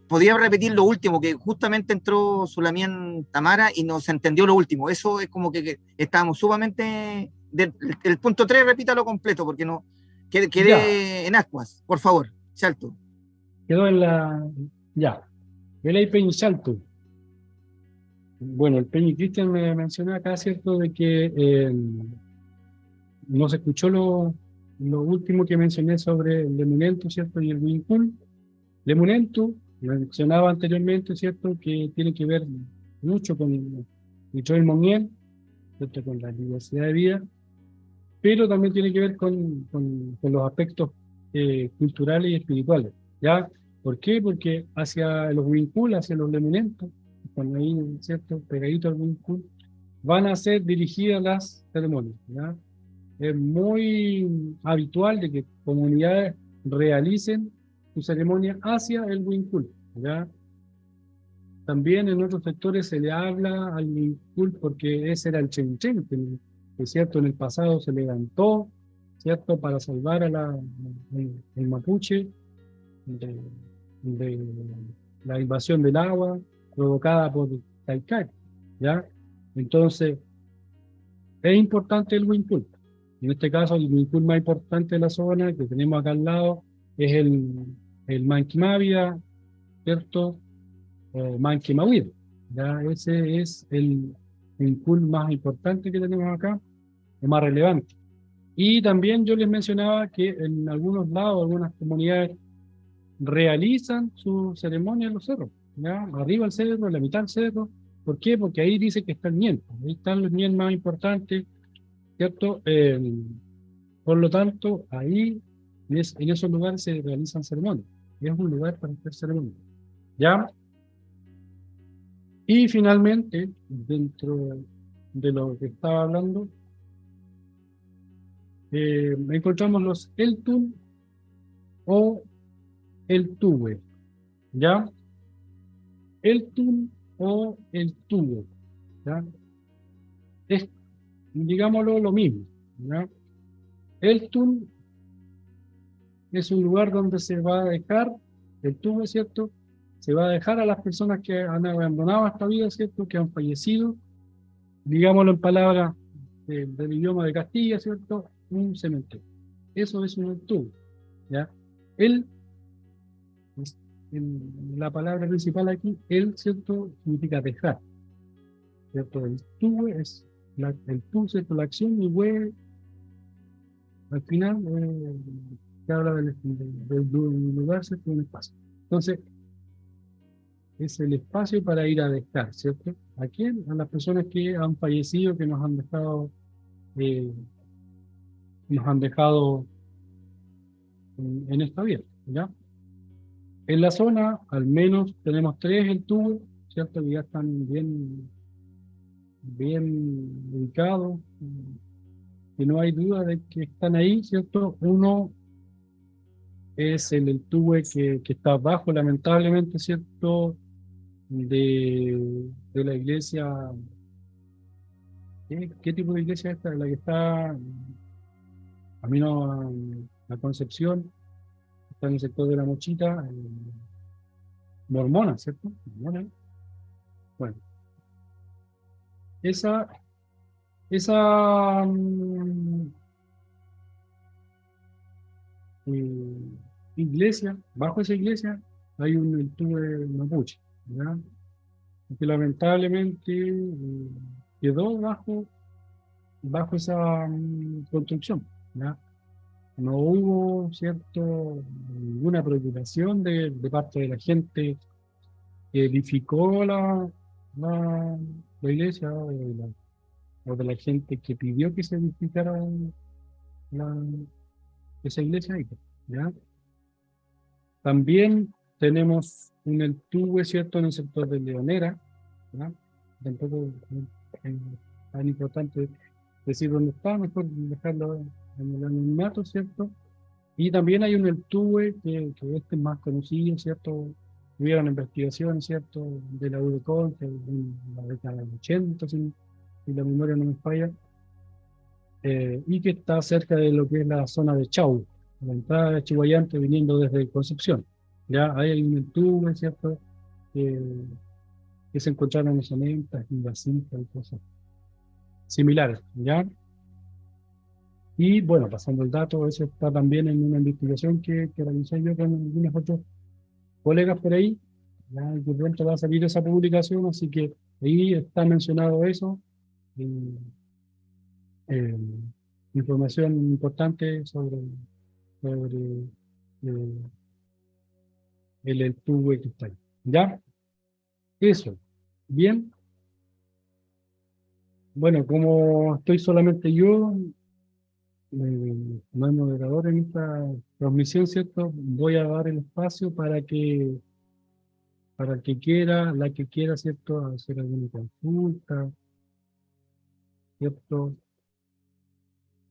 podría repetir lo último, que justamente entró Sulamien Tamara y nos entendió lo último. Eso es como que estábamos sumamente... el punto 3 repítalo completo, porque no Ya, quedé en ascuas, por favor, salto. quedó en la... Ya, el hay Peñi Salto. Bueno, el Peñi Cristian me mencionó acá, ¿cierto? De que no se escuchó lo último que mencioné sobre el Lemunento, ¿cierto? Y el Wincul. Lemunento, mencionaba anteriormente, ¿cierto? Que tiene que ver mucho con el Monnier, ¿cierto? Con la diversidad de vida, pero también tiene que ver con los aspectos culturales y espirituales, ¿ya? ¿Por qué? Porque hacia los Wincul, hacia los Lemunentos, están ahí, ¿cierto? Pegaditos al Wincul, van a ser dirigidas las ceremonias, ¿ya? Es muy habitual de que comunidades realicen su ceremonia hacia el Wincul, ¿ya? También en otros sectores se le habla al Wincul porque ese era el Chenchen, que es cierto, en el pasado se levantó, ¿cierto?, para salvar a el mapuche de, de la invasión del agua provocada por Taikai, ¿ya? Entonces, es importante el Wincul. En este caso, el Wincul más importante de la zona que tenemos acá al lado es el Manquimavia, ¿cierto? Manquimawir. Ya ese es el Wincul más importante que tenemos acá, el más relevante. Y también yo les mencionaba que en algunos lados, algunas comunidades realizan su ceremonia en los cerros, ¿ya? Arriba del cerro, en la mitad del cerro. ¿Por qué? Porque ahí dice que está el Ñen. Ahí están los Ñen más importantes, ¿cierto? Por lo tanto, ahí, en esos lugares se realizan ceremonias. Es un lugar para hacer ceremonias. ¿Ya? Y finalmente, dentro de lo que estaba hablando, encontramos los Eltun o el Tuwe. ¿Ya? Eltun o el Tuwe. ¿Ya? Es, digámoslo, lo mismo. ¿Ya? Eltun es un lugar donde se va a dejar el tubo, ¿cierto? Se va a dejar a las personas que han abandonado esta vida, ¿cierto? Que han fallecido, digámoslo en palabras del idioma de Castilla, ¿cierto? Un cementerio. Eso es un tubo, ¿ya? Él, la palabra principal aquí, él, ¿cierto? Significa dejar, ¿cierto? El tubo es el tubo, ¿cierto? La acción y hue, al final, se habla del lugar, ¿cierto? Un espacio. Entonces, es el espacio para ir a dejar, ¿cierto? ¿A quién? A las personas que han fallecido, que eh, nos han dejado en esta vida, ¿ya? En la zona, al menos, tenemos tres en tubo, ¿cierto? Que ya están bien ubicados, que no hay duda de que están ahí, ¿cierto? Uno es el tubo que está abajo, lamentablemente, ¿cierto? De la iglesia. ¿Qué tipo de iglesia es esta? La que está camino a la Concepción, está en el sector de la Mochita, mormona, ¿cierto? Mormona. Bueno, esa, esa eh, iglesia, bajo esa iglesia, hay un alture mapuche, ¿ya? Que lamentablemente quedó bajo esa construcción, ¿ya? no hubo, ¿cierto?, ninguna preocupación de parte de la gente que edificó la, la iglesia o de la gente que pidió que se edificara la- esa iglesia ahí, ¿ya? También tenemos un entubbe, ¿cierto?, en el sector de Leonera, ¿ya? Tampoco es tan importante decir dónde está, mejor dejarlo en el anonimato, ¿cierto? Y también hay un entubbe que este es más conocido, ¿cierto? Hubieron investigaciones, ¿cierto?, de la UDECON, que en la década del 80, si la memoria no me falla, y que está cerca de lo que es la zona de Chau, la entrada de Chihuayante viniendo desde Concepción. Ya ahí hay un entubbe, ¿cierto?, que, que se encontraron osamentas y vasijas y cosas similares, ¿ya? Y bueno, pasando el dato, eso está también en una investigación que realicé yo con algunos otros colegas por ahí, ya que pronto va a salir esa publicación, así que ahí está mencionado eso, y, eh, información importante sobre el tubo que está ahí. ¿Ya? Eso. Bien. Bueno, como estoy solamente yo, no hay moderador en esta transmisión, ¿cierto? Voy a dar el espacio para el que quiera, la que quiera, ¿cierto?, hacer alguna consulta, ¿cierto?,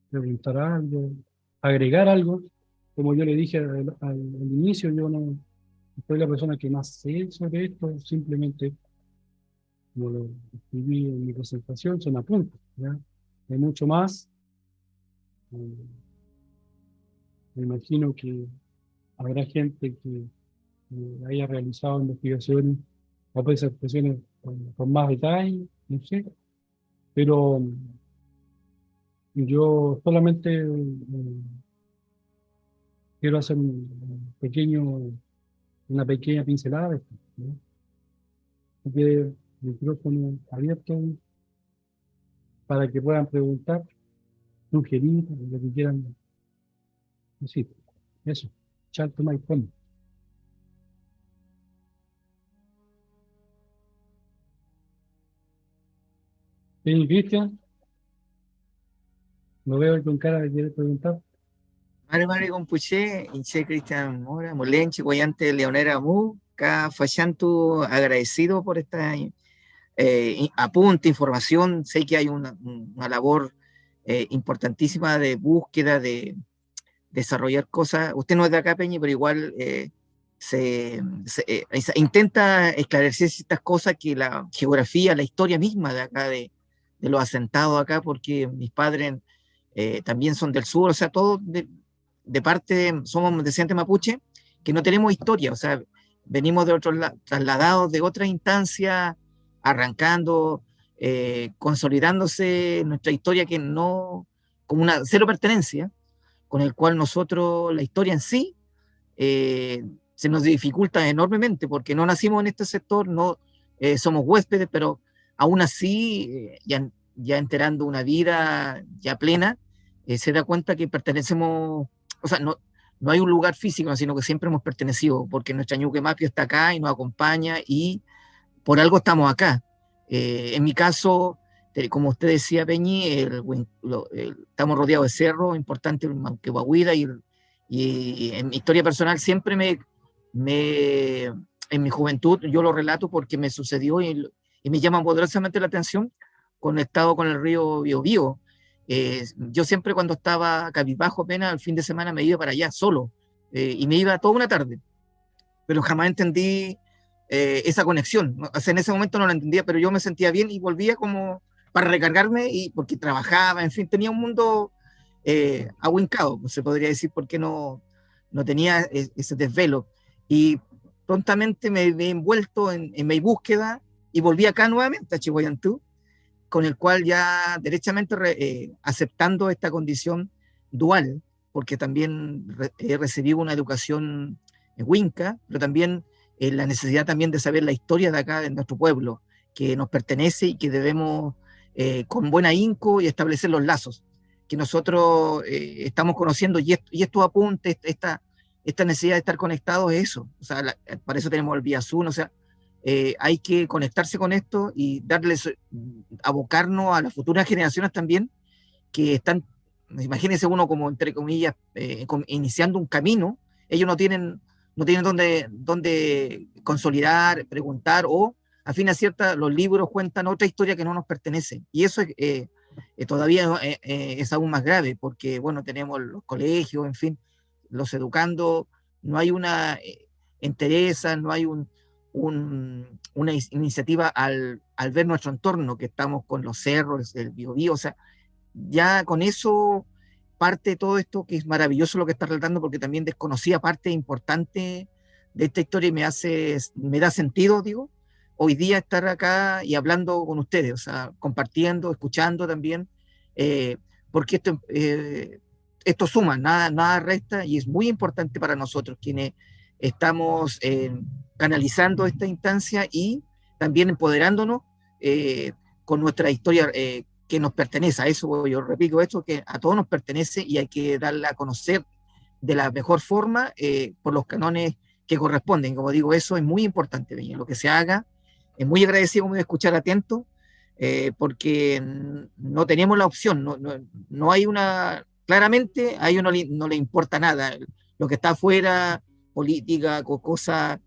preguntar algo, agregar algo. Como yo le dije al inicio, yo no soy la persona que más sé sobre esto, simplemente como lo escribí en mi presentación, son apuntes, ¿ya? Hay mucho más. Me imagino que habrá gente que haya realizado investigaciones o presentaciones con más detalle, no sé, pero yo solamente quiero hacer una pequeña pincelada de esto, ¿no? Así que micrófono abierto para que puedan preguntar, sugerir, lo que quieran decir. Eso. Chat to my phone. Sí, Cristian, lo veo con cara de querer preguntar. Mare Compuché, Inche Cristian Mora, Molenchi, Guayante, Leonera Mu, Ka Fashantu, agradecido por esta apunte, información. Sé que hay una labor importantísima de búsqueda, de desarrollar cosas. Usted no es de acá, Peñi, pero igual intenta esclarecer ciertas cosas que la geografía, la historia misma de acá, de los asentados acá, porque mis padres también son del sur, o sea, todos de parte, somos descendientes mapuche, que no tenemos historia, o sea, venimos de otros trasladados de otra instancia, arrancando, consolidándose nuestra historia que no, como una cero pertenencia, con el cual nosotros, la historia en sí, se nos dificulta enormemente porque no nacimos en este sector, no somos huéspedes, pero aún así, ya enterando una vida ya plena, se da cuenta que pertenecemos, o sea, no hay un lugar físico, sino que siempre hemos pertenecido, porque nuestra Ñuque Mapio está acá y nos acompaña y por algo estamos acá. En mi caso, como usted decía, Peñi, estamos rodeados de cerros, importante el Manquehuahuida, y en mi historia personal siempre en mi juventud, yo lo relato porque me sucedió y me llama poderosamente la atención, conectado con el río Biobío. Yo siempre cuando estaba cabizbajo apenas, el fin de semana me iba para allá solo, y me iba toda una tarde, pero jamás entendí esa conexión. O sea, en ese momento no la entendía, pero yo me sentía bien y volvía como para recargarme, y porque trabajaba, en fin, tenía un mundo ahuincado, se podría decir, porque no tenía ese desvelo. Y prontamente me he envuelto en mi búsqueda y volví acá nuevamente a Chihuayantú, con el cual ya derechamente aceptando esta condición dual, porque también he recibido una educación en Winca, pero también la necesidad también de saber la historia de acá, de nuestro pueblo, que nos pertenece y que debemos con buen ahínco y establecer los lazos. que nosotros estamos conociendo, y estos apuntes, esta necesidad de estar conectados es eso. O sea, para eso tenemos el Vía Zoom, o sea, hay que conectarse con esto y darles, abocarnos a las futuras generaciones también, que están, imagínense uno como, entre comillas, iniciando un camino, ellos no tienen dónde consolidar, preguntar, o a fin de cierta, los libros cuentan otra historia que no nos pertenece. Y eso todavía es aún más grave, porque, bueno, tenemos los colegios, en fin, los educandos, no hay una entereza, no hay una iniciativa al ver nuestro entorno, que estamos con los cerros, el Biobío, o sea, ya con eso parte todo esto, que es maravilloso lo que está relatando, porque también desconocía parte importante de esta historia y me da sentido, digo, hoy día estar acá y hablando con ustedes, o sea, compartiendo, escuchando también, porque esto suma, nada resta, y es muy importante para nosotros, quienes estamos canalizando esta instancia y también empoderándonos con nuestra historia que nos pertenece. A eso yo repito esto, que a todos nos pertenece y hay que darla a conocer de la mejor forma por los cánones que corresponden. Como digo, eso es muy importante, lo que se haga. Es muy agradecido de escuchar atento, porque no tenemos la opción, no hay una, claramente a ellos no le importa nada, lo que está afuera, política, cosa,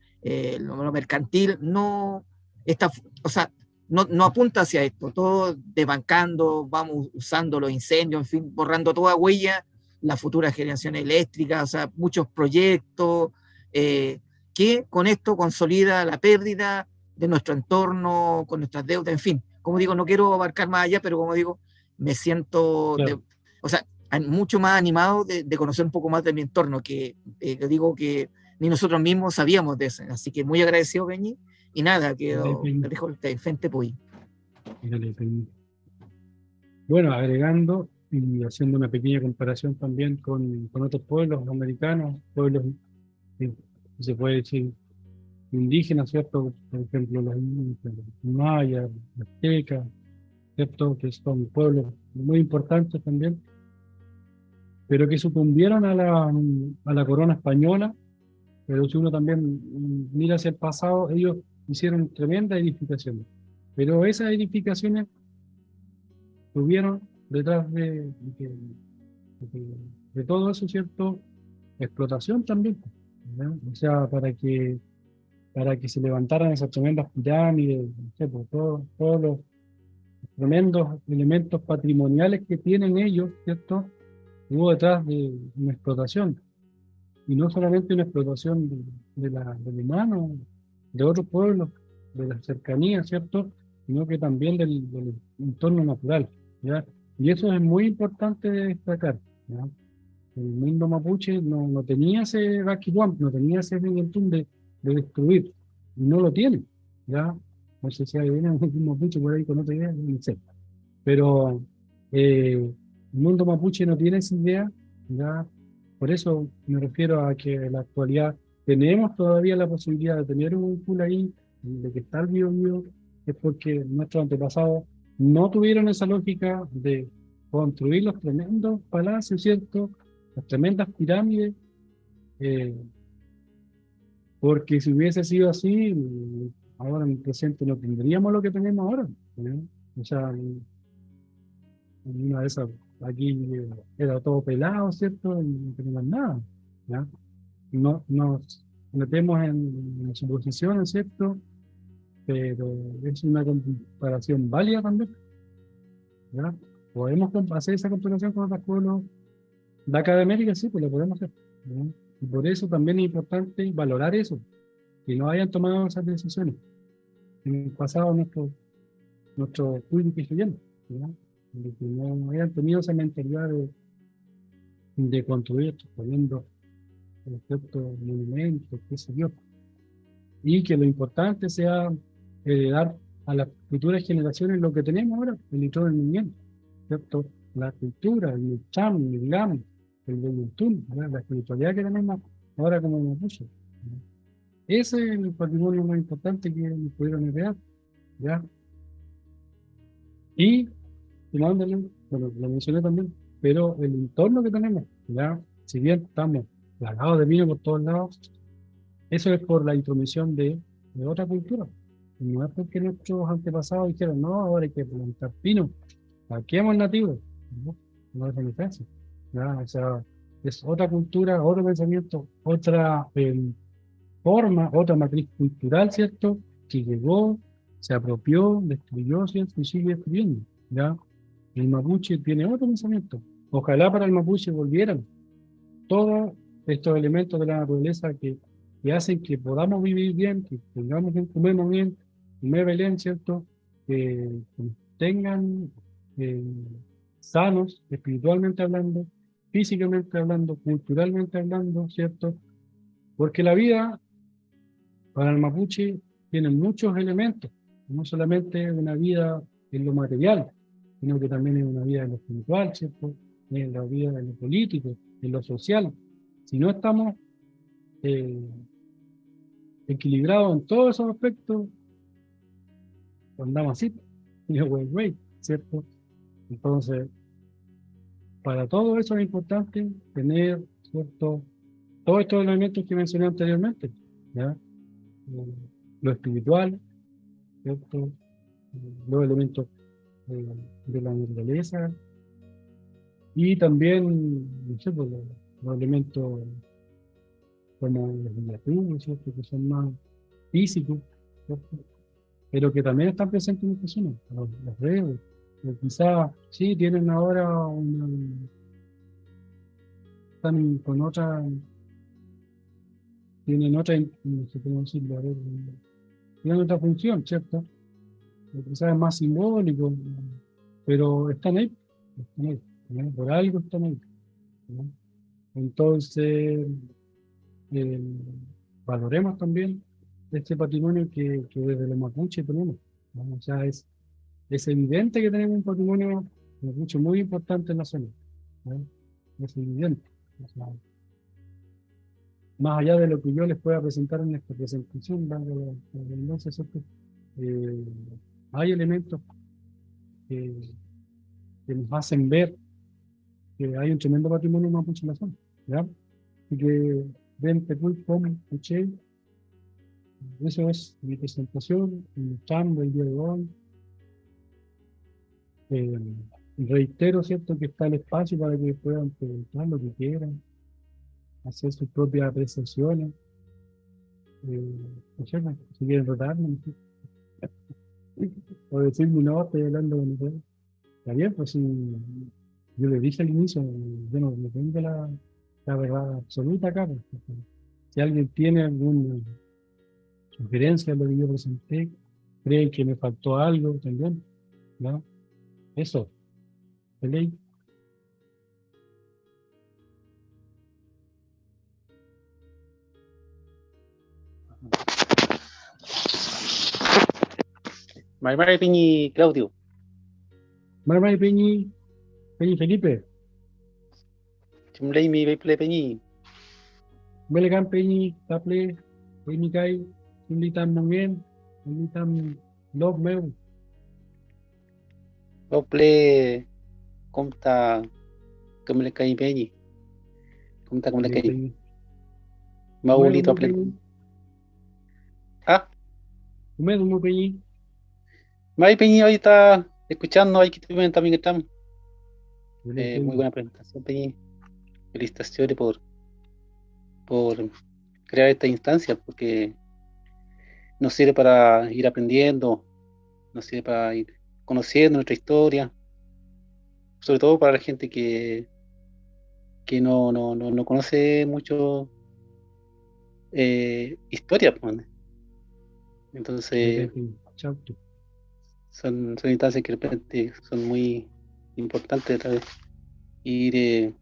lo mercantil, no está, o sea, no apunta hacia esto, todo desbancando, vamos usando los incendios, en fin, borrando toda huella, la futura generación eléctrica, o sea, muchos proyectos, que con esto consolida la pérdida de nuestro entorno, con nuestras deudas, en fin. Como digo, no quiero abarcar más allá, pero como digo, me siento, Claro. o sea, mucho más animado de conocer un poco más de mi entorno, que digo que ni nosotros mismos sabíamos de eso. Así que muy agradecido, Peñi, y nada, que Dale, dejo el frente pues. dale. Bueno, agregando y haciendo una pequeña comparación también con otros pueblos americanos, pueblos, eh, se puede decir, indígenas, ¿cierto? Por ejemplo, los mayas, los aztecas, ¿cierto? Que son pueblos muy importantes también, pero que sucumbieron a la corona española. Pero si uno también mira hacia el pasado, ellos hicieron tremendas edificaciones, pero esas edificaciones tuvieron detrás de todo eso, ¿cierto? Explotación también, ¿no? O sea, para que se levantaran esas tremendas pirámides, no sé, pues, todos los tremendos elementos patrimoniales que tienen ellos, ¿cierto? Hubo detrás de una explotación, y no solamente una explotación del humano, de otros pueblos, de la cercanía, ¿cierto? Sino que también del entorno natural, ¿ya? Y eso es muy importante de destacar, ¿ya? El mundo mapuche no tenía ese Raquiwam, no tenía ese momentum de destruir, y no lo tiene, ¿ya? No sé si hay un mapuche por ahí con otra idea, no sé. Pero el mundo mapuche no tiene esa idea, ¿ya? Por eso me refiero a que en la actualidad tenemos todavía la posibilidad de tener un pool ahí, de que está el Biobío, es porque nuestros antepasados no tuvieron esa lógica de construir los tremendos palacios, ¿cierto? Las tremendas pirámides, eh, porque si hubiese sido así, ahora en el presente no tendríamos lo que tenemos ahora, ¿no? O sea, en una de esas, aquí era todo pelado, ¿cierto? Y no teníamos nada, ¿ya? No, nos metemos en suposiciones, ¿cierto? Pero es una comparación válida también, ¿ya? Podemos hacer esa comparación con otros pueblos de acá de América, sí, pues lo podemos hacer, ¿ya? Y por eso también es importante valorar eso, que no hayan tomado esas decisiones en el pasado nuestros públicos estudiantes, ¿ya? De que no hayan tenido esa mentalidad de construir, poniendo ciertos monumentos, qué sé yo, y que lo importante sea dar a las futuras generaciones lo que tenemos ahora, el microemprendimiento, ¿cierto? La cultura, el cham, el glam, el Bellutún, la espiritualidad que tenemos ahora como Mapuche. Ese es el patrimonio más importante que nos pudieron heredar, ¿ya? Y, finalmente, bueno, lo mencioné también, pero el entorno que tenemos, ya, si bien estamos plagados de vino por todos lados, eso es por la intromisión de otra cultura. No es porque nuestros antepasados dijeron, no, ahora hay que plantar pino, saquemos nativos. No, no es el caso. ¿Ya? O sea, es otra cultura, otro pensamiento, otra forma, otra matriz cultural, ¿cierto? Que llegó, se apropió, destruyó, ¿cierto? Y sigue destruyendo. ¿Ya? El mapuche tiene otro pensamiento. Ojalá para el mapuche volvieran todos estos elementos de la naturaleza que hacen que podamos vivir bien, que tengamos bien, comemos bien, comer Belén, ¿cierto? Que nos tengan eh, sanos, espiritualmente hablando, físicamente hablando, culturalmente hablando, ¿cierto? Porque la vida para el mapuche tiene muchos elementos, no solamente una vida en lo material, sino que también es una vida en lo espiritual, ¿cierto? En la vida en lo político, en lo social. Si no estamos eh, equilibrados en todos esos aspectos, andamos así, güey, ¿cierto? Entonces, para todo eso es importante tener, ¿cierto? Todos estos elementos que mencioné anteriormente, ¿ya? Eh, lo espiritual, ¿cierto? Los elementos de la naturaleza y también, no sé, pues, los elementos como los negativos, ¿cierto? Que son más físicos, ¿cierto? Pero que también están presentes en las personas, los redes, que quizás sí tienen ahora están con otra, tienen otra, no sé cómo decirlo, a ver, tienen otra función, ¿cierto? Quizás es más simbólico, pero están ahí, ¿no? Por algo están ahí, ¿no? Entonces, eh, valoremos también este patrimonio que desde los mapuches tenemos, ¿no? O sea, es evidente que tenemos un patrimonio mapuche muy importante en la zona, ¿no? Es evidente. O sea, más allá de lo que yo les pueda presentar en esta presentación, valga la redundancia, ¿cierto? Eh, hay elementos que, que nos hacen ver que hay un tremendo patrimonio mapuche en la zona, ¿ya? Y que ven Tepuy como escuché, eso es mi presentación, mostrando el día de hoy. Eh, reitero, ¿cierto?, que está el espacio para que puedan preguntar lo que quieran, hacer sus propias apreciaciones. No sé, pues, si quieren rotarme, no sé, o decirme, no, estoy hablando con ustedes. Está bien, pues si yo le dije al inicio, yo no tengo la verdad absoluta acá, pues, si alguien tiene alguna sugerencia de lo que yo presenté, creen que me faltó algo también, ¿no? Eso, de ley. Maymara Piñi Claudio. Marmay Peñi, Peñi Felipe, Chumley mi Peple Peñi. Belegan Peñi, Taple, Peñi Kai, Invitan Mungien, Invitan Love Meu, Peple Comta Comle Kai Peñi. Comta Comle Kai. Peñi, Umedo Maulito Mu Aple. Peñi, Ah, Umedo Mu Peñi, May Peñi hoy está escuchando, ahí que también estamos. Bele Muy Peñi, buena presentación, Peñi. Felicitaciones por crear esta instancia, porque nos sirve para ir aprendiendo, nos sirve para ir conociendo nuestra historia, sobre todo para la gente que no conoce mucho historia, pues. Bele Entonces, Peñi, chao tú. son instancias que de repente son muy importantes otra vez ir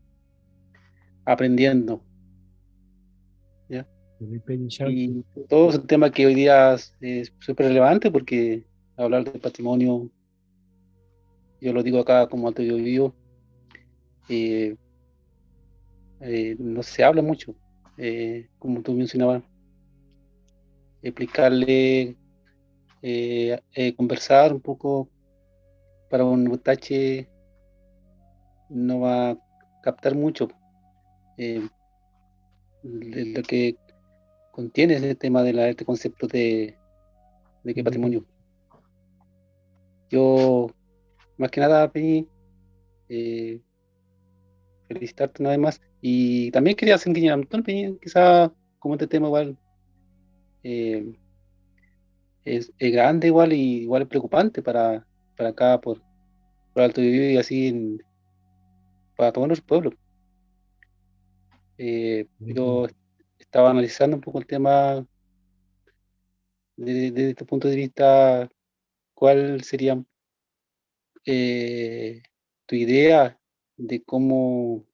aprendiendo, ¿ya? Bele Peñi, chao tú. Y todo es un tema que hoy día es súper relevante porque hablar del patrimonio, yo lo digo acá como antes yo vivo, eh, no se habla mucho. Como tú mencionabas, explicarle, conversar un poco para un tache no va a captar mucho lo que contiene ese tema de este concepto de qué patrimonio. Yo, más que nada, Peñi, felicitarte una vez más. Y también quería hacer un guiño a Antón, Peñi, quizá como este tema igual es grande igual y igual es preocupante para acá por Alto Biobío y así para todos los pueblos. Yo estaba analizando un poco el tema desde este punto de vista, ¿cuál sería tu idea de cómo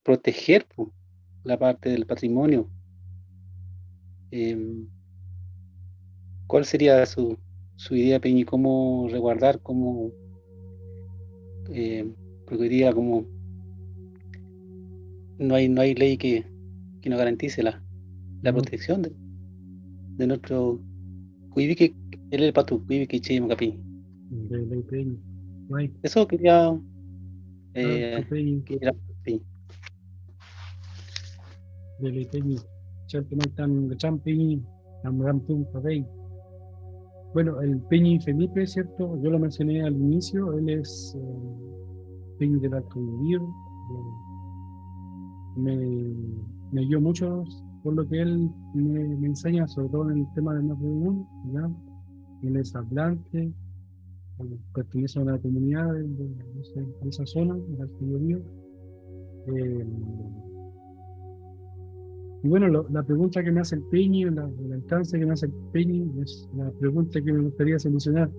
proteger po, la parte del patrimonio? Em, ¿Cuál sería su idea, Peñi? ¿Cómo resguardar? Eh, Porque hoy día como no hay ley que nos garantice la protección de nuestro Cuivique, el Patu, Cuivique Che Macapi. Eso quería que era Peñi. Bueno, el Peñi Felipe, ¿cierto? Yo lo mencioné al inicio, él es Peñi del Alto Biobío. Me dio mucho por lo que él me enseña, sobre todo en el tema del matrimonio, ¿ya? Él es hablante, pertenece a una comunidad de esa zona, del Alto Biobío. Y bueno, la pregunta que me hace el Peñi, la instancia que me hace el Peñi, es la pregunta que me gustaría solucionar.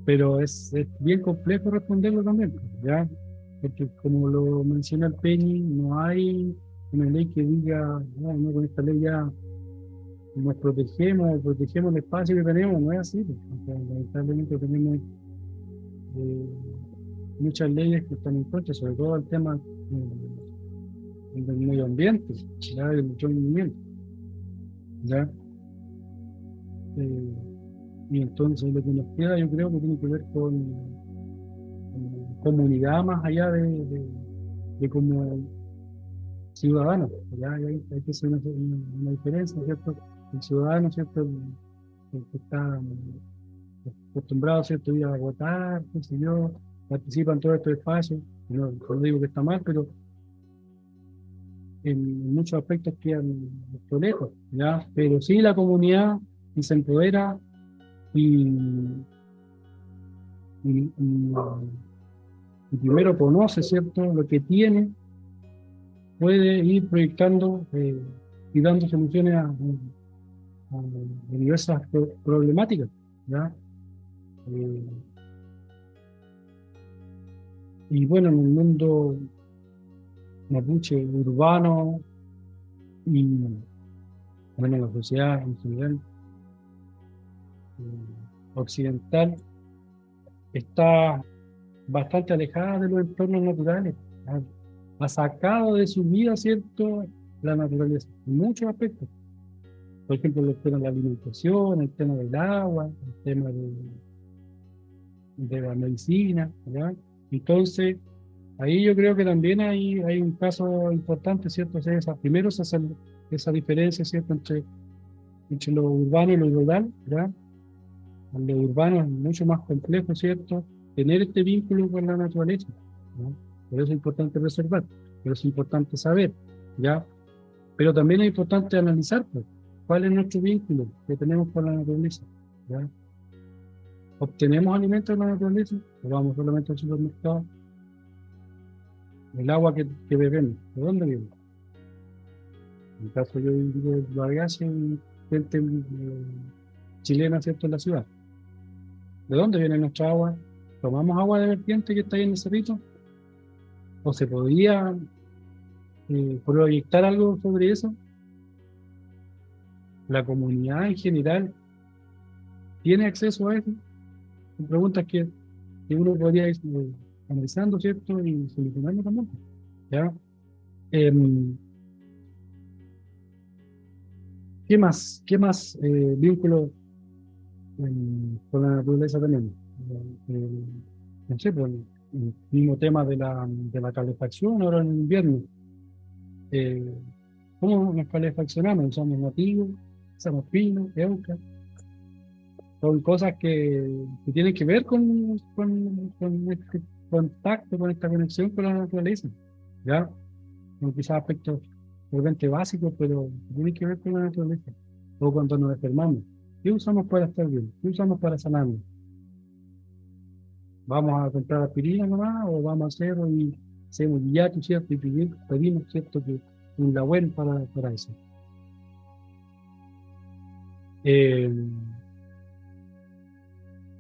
Pero es bien complejo responderlo también, ¿ya? Porque como lo menciona el Peñi, no hay una ley que diga, no, con esta ley ya nos protegemos el espacio que tenemos, no es así. Pues. O sea, lamentablemente tenemos muchas leyes que están en contra, sobre todo el tema del medio ambiente, ¿ya? Del mucho movimiento, ¿ya? Y entonces lo que nos queda yo creo que tiene que ver con comunidad más allá de como ciudadanos. Ya hay que hacer una diferencia, ¿cierto? El ciudadano, ¿cierto? El que está acostumbrado, ¿cierto? Ir a votar, qué sé yo, participa en todos estos espacios. No digo que está mal, pero en muchos aspectos quedan lejos, ¿ya? Pero sí la comunidad y se empodera y, y, y primero conoce, ¿cierto? Lo que tiene, puede ir proyectando y dando soluciones a diversas problemáticas, ¿ya? Eh, y bueno, en el mundo mapuche urbano y bueno, la sociedad en general occidental está bastante alejada de los entornos naturales. Ha, ha sacado de su vida, ¿cierto?, la naturaleza, en muchos aspectos. Por ejemplo, el tema de la alimentación, el tema del agua, el tema de la medicina, ¿verdad? Entonces, ahí yo creo que también hay un caso importante, ¿cierto? Primero se hace esa diferencia, ¿cierto?, entre lo urbano y lo rural, ¿verdad? Lo urbano es mucho más complejo, ¿cierto? Tener este vínculo con la naturaleza, ¿no? Por eso es importante preservar, por eso es importante saber, ¿ya? Pero también es importante analizar, pues, cuál es nuestro vínculo que tenemos con la naturaleza, ¿ya? ¿Obtenemos alimentos de la naturaleza o vamos solamente al supermercado? El agua que bebemos, ¿de dónde viene? En mi caso yo vivo de Guadalupe y gente chilena, ¿cierto?, en la ciudad. ¿De dónde viene nuestra agua? ¿Tomamos agua de vertiente que está ahí en el cerrito? ¿O se podría proyectar algo sobre eso? ¿La comunidad en general tiene acceso a eso? Son preguntas que uno podría ir analizando, ¿cierto? Y solucionando también, ¿ya? ¿Qué más? ¿Qué más vínculo con la naturaleza tenemos? no sé, pues, el mismo tema de la calefacción ahora en invierno. Eh, ¿Cómo nos calefaccionamos? Usamos nativos, usamos pino, euca. Son cosas que tienen que ver con este contacto, con esta conexión con la naturaleza. ¿Ya? Son quizás aspectos realmente básicos, pero tienen que ver con la naturaleza. O cuando nos enfermamos. ¿Qué usamos para estar bien? ¿Qué usamos para sanarnos? ¿Vamos a comprar aspirina nomás o vamos a hacer y hacemos guiato, ¿cierto? Y pedimos, ¿cierto? Que un label para eso. Eh,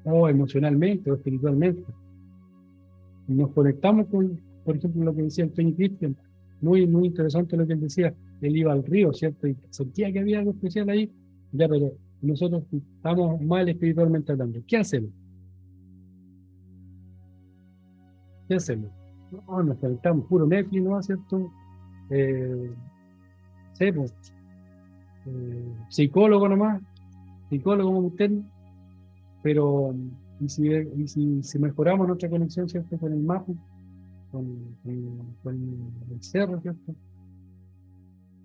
o emocionalmente o espiritualmente. Nos conectamos con, por ejemplo, lo que decía el Tony Christian, muy interesante lo que él decía, él iba al río, ¿cierto? Y sentía que había algo especial ahí, ya, pero nosotros estamos mal espiritualmente hablando. ¿Qué hacemos? ¿Qué hacemos? No, nos conectamos puro Netflix, ¿no? ¿Cierto? Sí, pues, psicólogo nomás, psicólogo como usted, pero si mejoramos nuestra conexión, ¿cierto? Con el mapa, con el cerro, ¿cierto?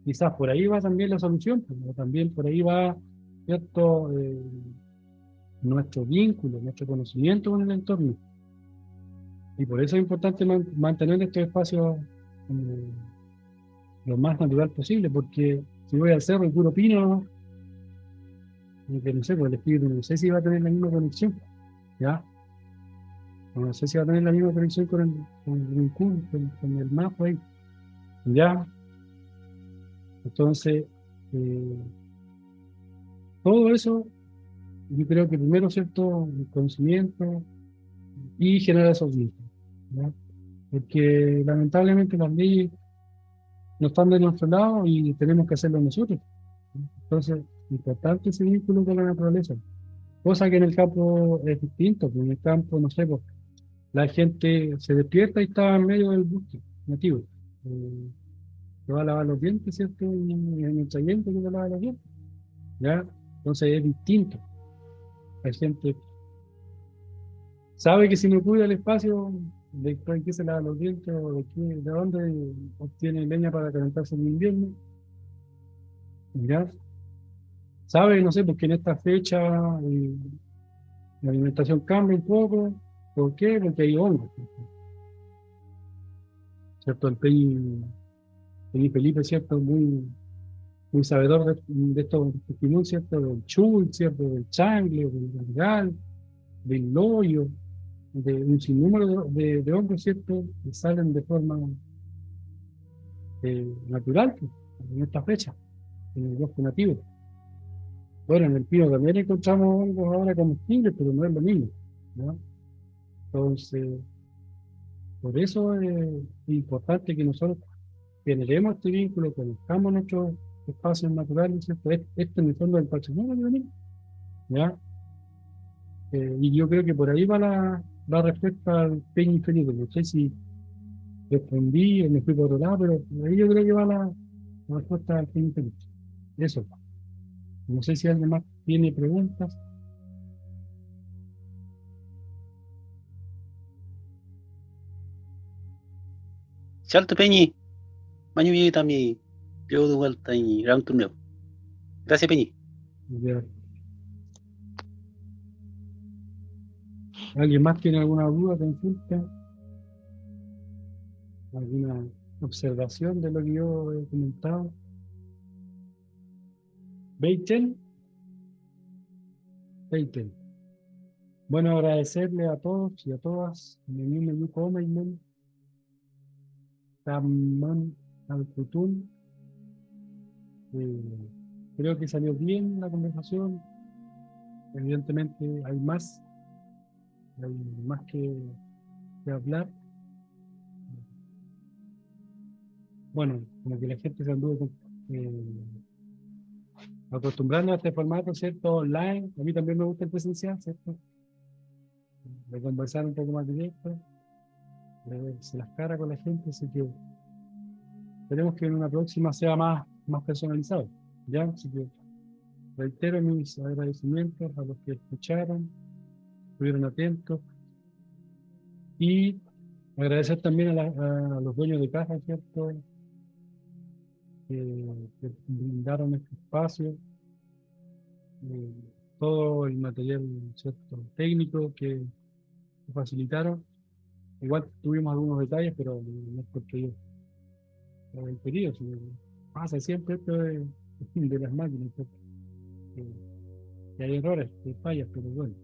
Quizás por ahí va también la solución, pero también por ahí va, ¿cierto? Nuestro vínculo, nuestro conocimiento con el entorno. Y por eso es importante mantener estos espacios lo más natural posible, porque si voy al cerro y puro pino, que no sé, pues el espíritu no sé si va a tener la misma conexión, ¿ya? No sé si va a tener la misma conexión con el mapa ahí, ¿ya? Entonces, eh, todo eso, yo creo que primero, ¿cierto? El conocimiento y generar esos vínculos, ¿ya? Porque lamentablemente las leyes no están de nuestro lado y tenemos que hacerlo nosotros. Entonces, importante ese vínculo con la naturaleza. Cosa que en el campo es distinto, porque en el campo, no sé, pues, la gente se despierta y está en medio del bosque nativo. Eh, Se va a lavar los dientes, ¿cierto? Y en el trayecto que se lava los dientes, ¿ya? Entonces es distinto. La gente sabe que si no cuida el espacio, de qué se lava los dientes o de dónde obtiene leña para calentarse en el invierno, ¿ya? Sabe, no sé, porque en esta fecha la alimentación cambia un poco. ¿Por qué? Porque hay hongos, ¿cierto? El Felipe, ¿cierto? Muy sabedor de estos testimonios, ¿cierto? Del chul, ¿cierto? Del changle, del gargal, del loyo, de un sinnúmero de hongos, ¿cierto? Que salen de forma natural, pues, en esta fecha, en el bosque nativo. Bueno, en el pino también encontramos hongos ahora comestibles, pero no es lo mismo, ¿no? Entonces, por eso es importante que nosotros generemos este vínculo, conozcamos nuestros espacios naturales, ¿cierto? Este en el fondo del patrimonio, ¿ya? Y yo creo que por ahí va la respuesta al Peña Infeliz. No sé si respondí o me fui por otro lado, pero por ahí yo creo que va la respuesta al Peña Infeliz. Eso. No sé si alguien más tiene preguntas. Salto Peñi, Mañu y también yo de vuelta y gran torneo. Gracias Peñi. Ya. ¿Alguien más tiene alguna duda, consulta? ¿Alguna observación de lo que yo he comentado? ¿Veiten? Veiten. Bueno, agradecerle a todos y a todas. Menino Yuko Maimen, Tamman Alcutún. Creo que salió bien la conversación. Evidentemente hay más que hablar. Bueno, como que la gente se anduvo acostumbrando a este formato, ¿cierto? Online. A mí también me gusta el presencial, ¿cierto? De conversar un poco más directo, de verse las caras con la gente, así que esperemos que en una próxima sea más personalizado, ¿ya? Así que reitero mis agradecimientos a los que escucharon, estuvieron atentos. Y agradecer también a los dueños de casa, ¿cierto? Que brindaron este espacio, todo el material, ¿cierto? Técnico que facilitaron. Igual tuvimos algunos detalles, pero no es porque ellos lo hayan querido, sino que pasa siempre esto de las máquinas, ¿cierto? Que hay errores, que fallas, pero bueno,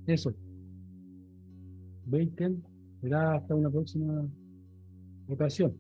eso. Veiten, será hasta una próxima ocasión.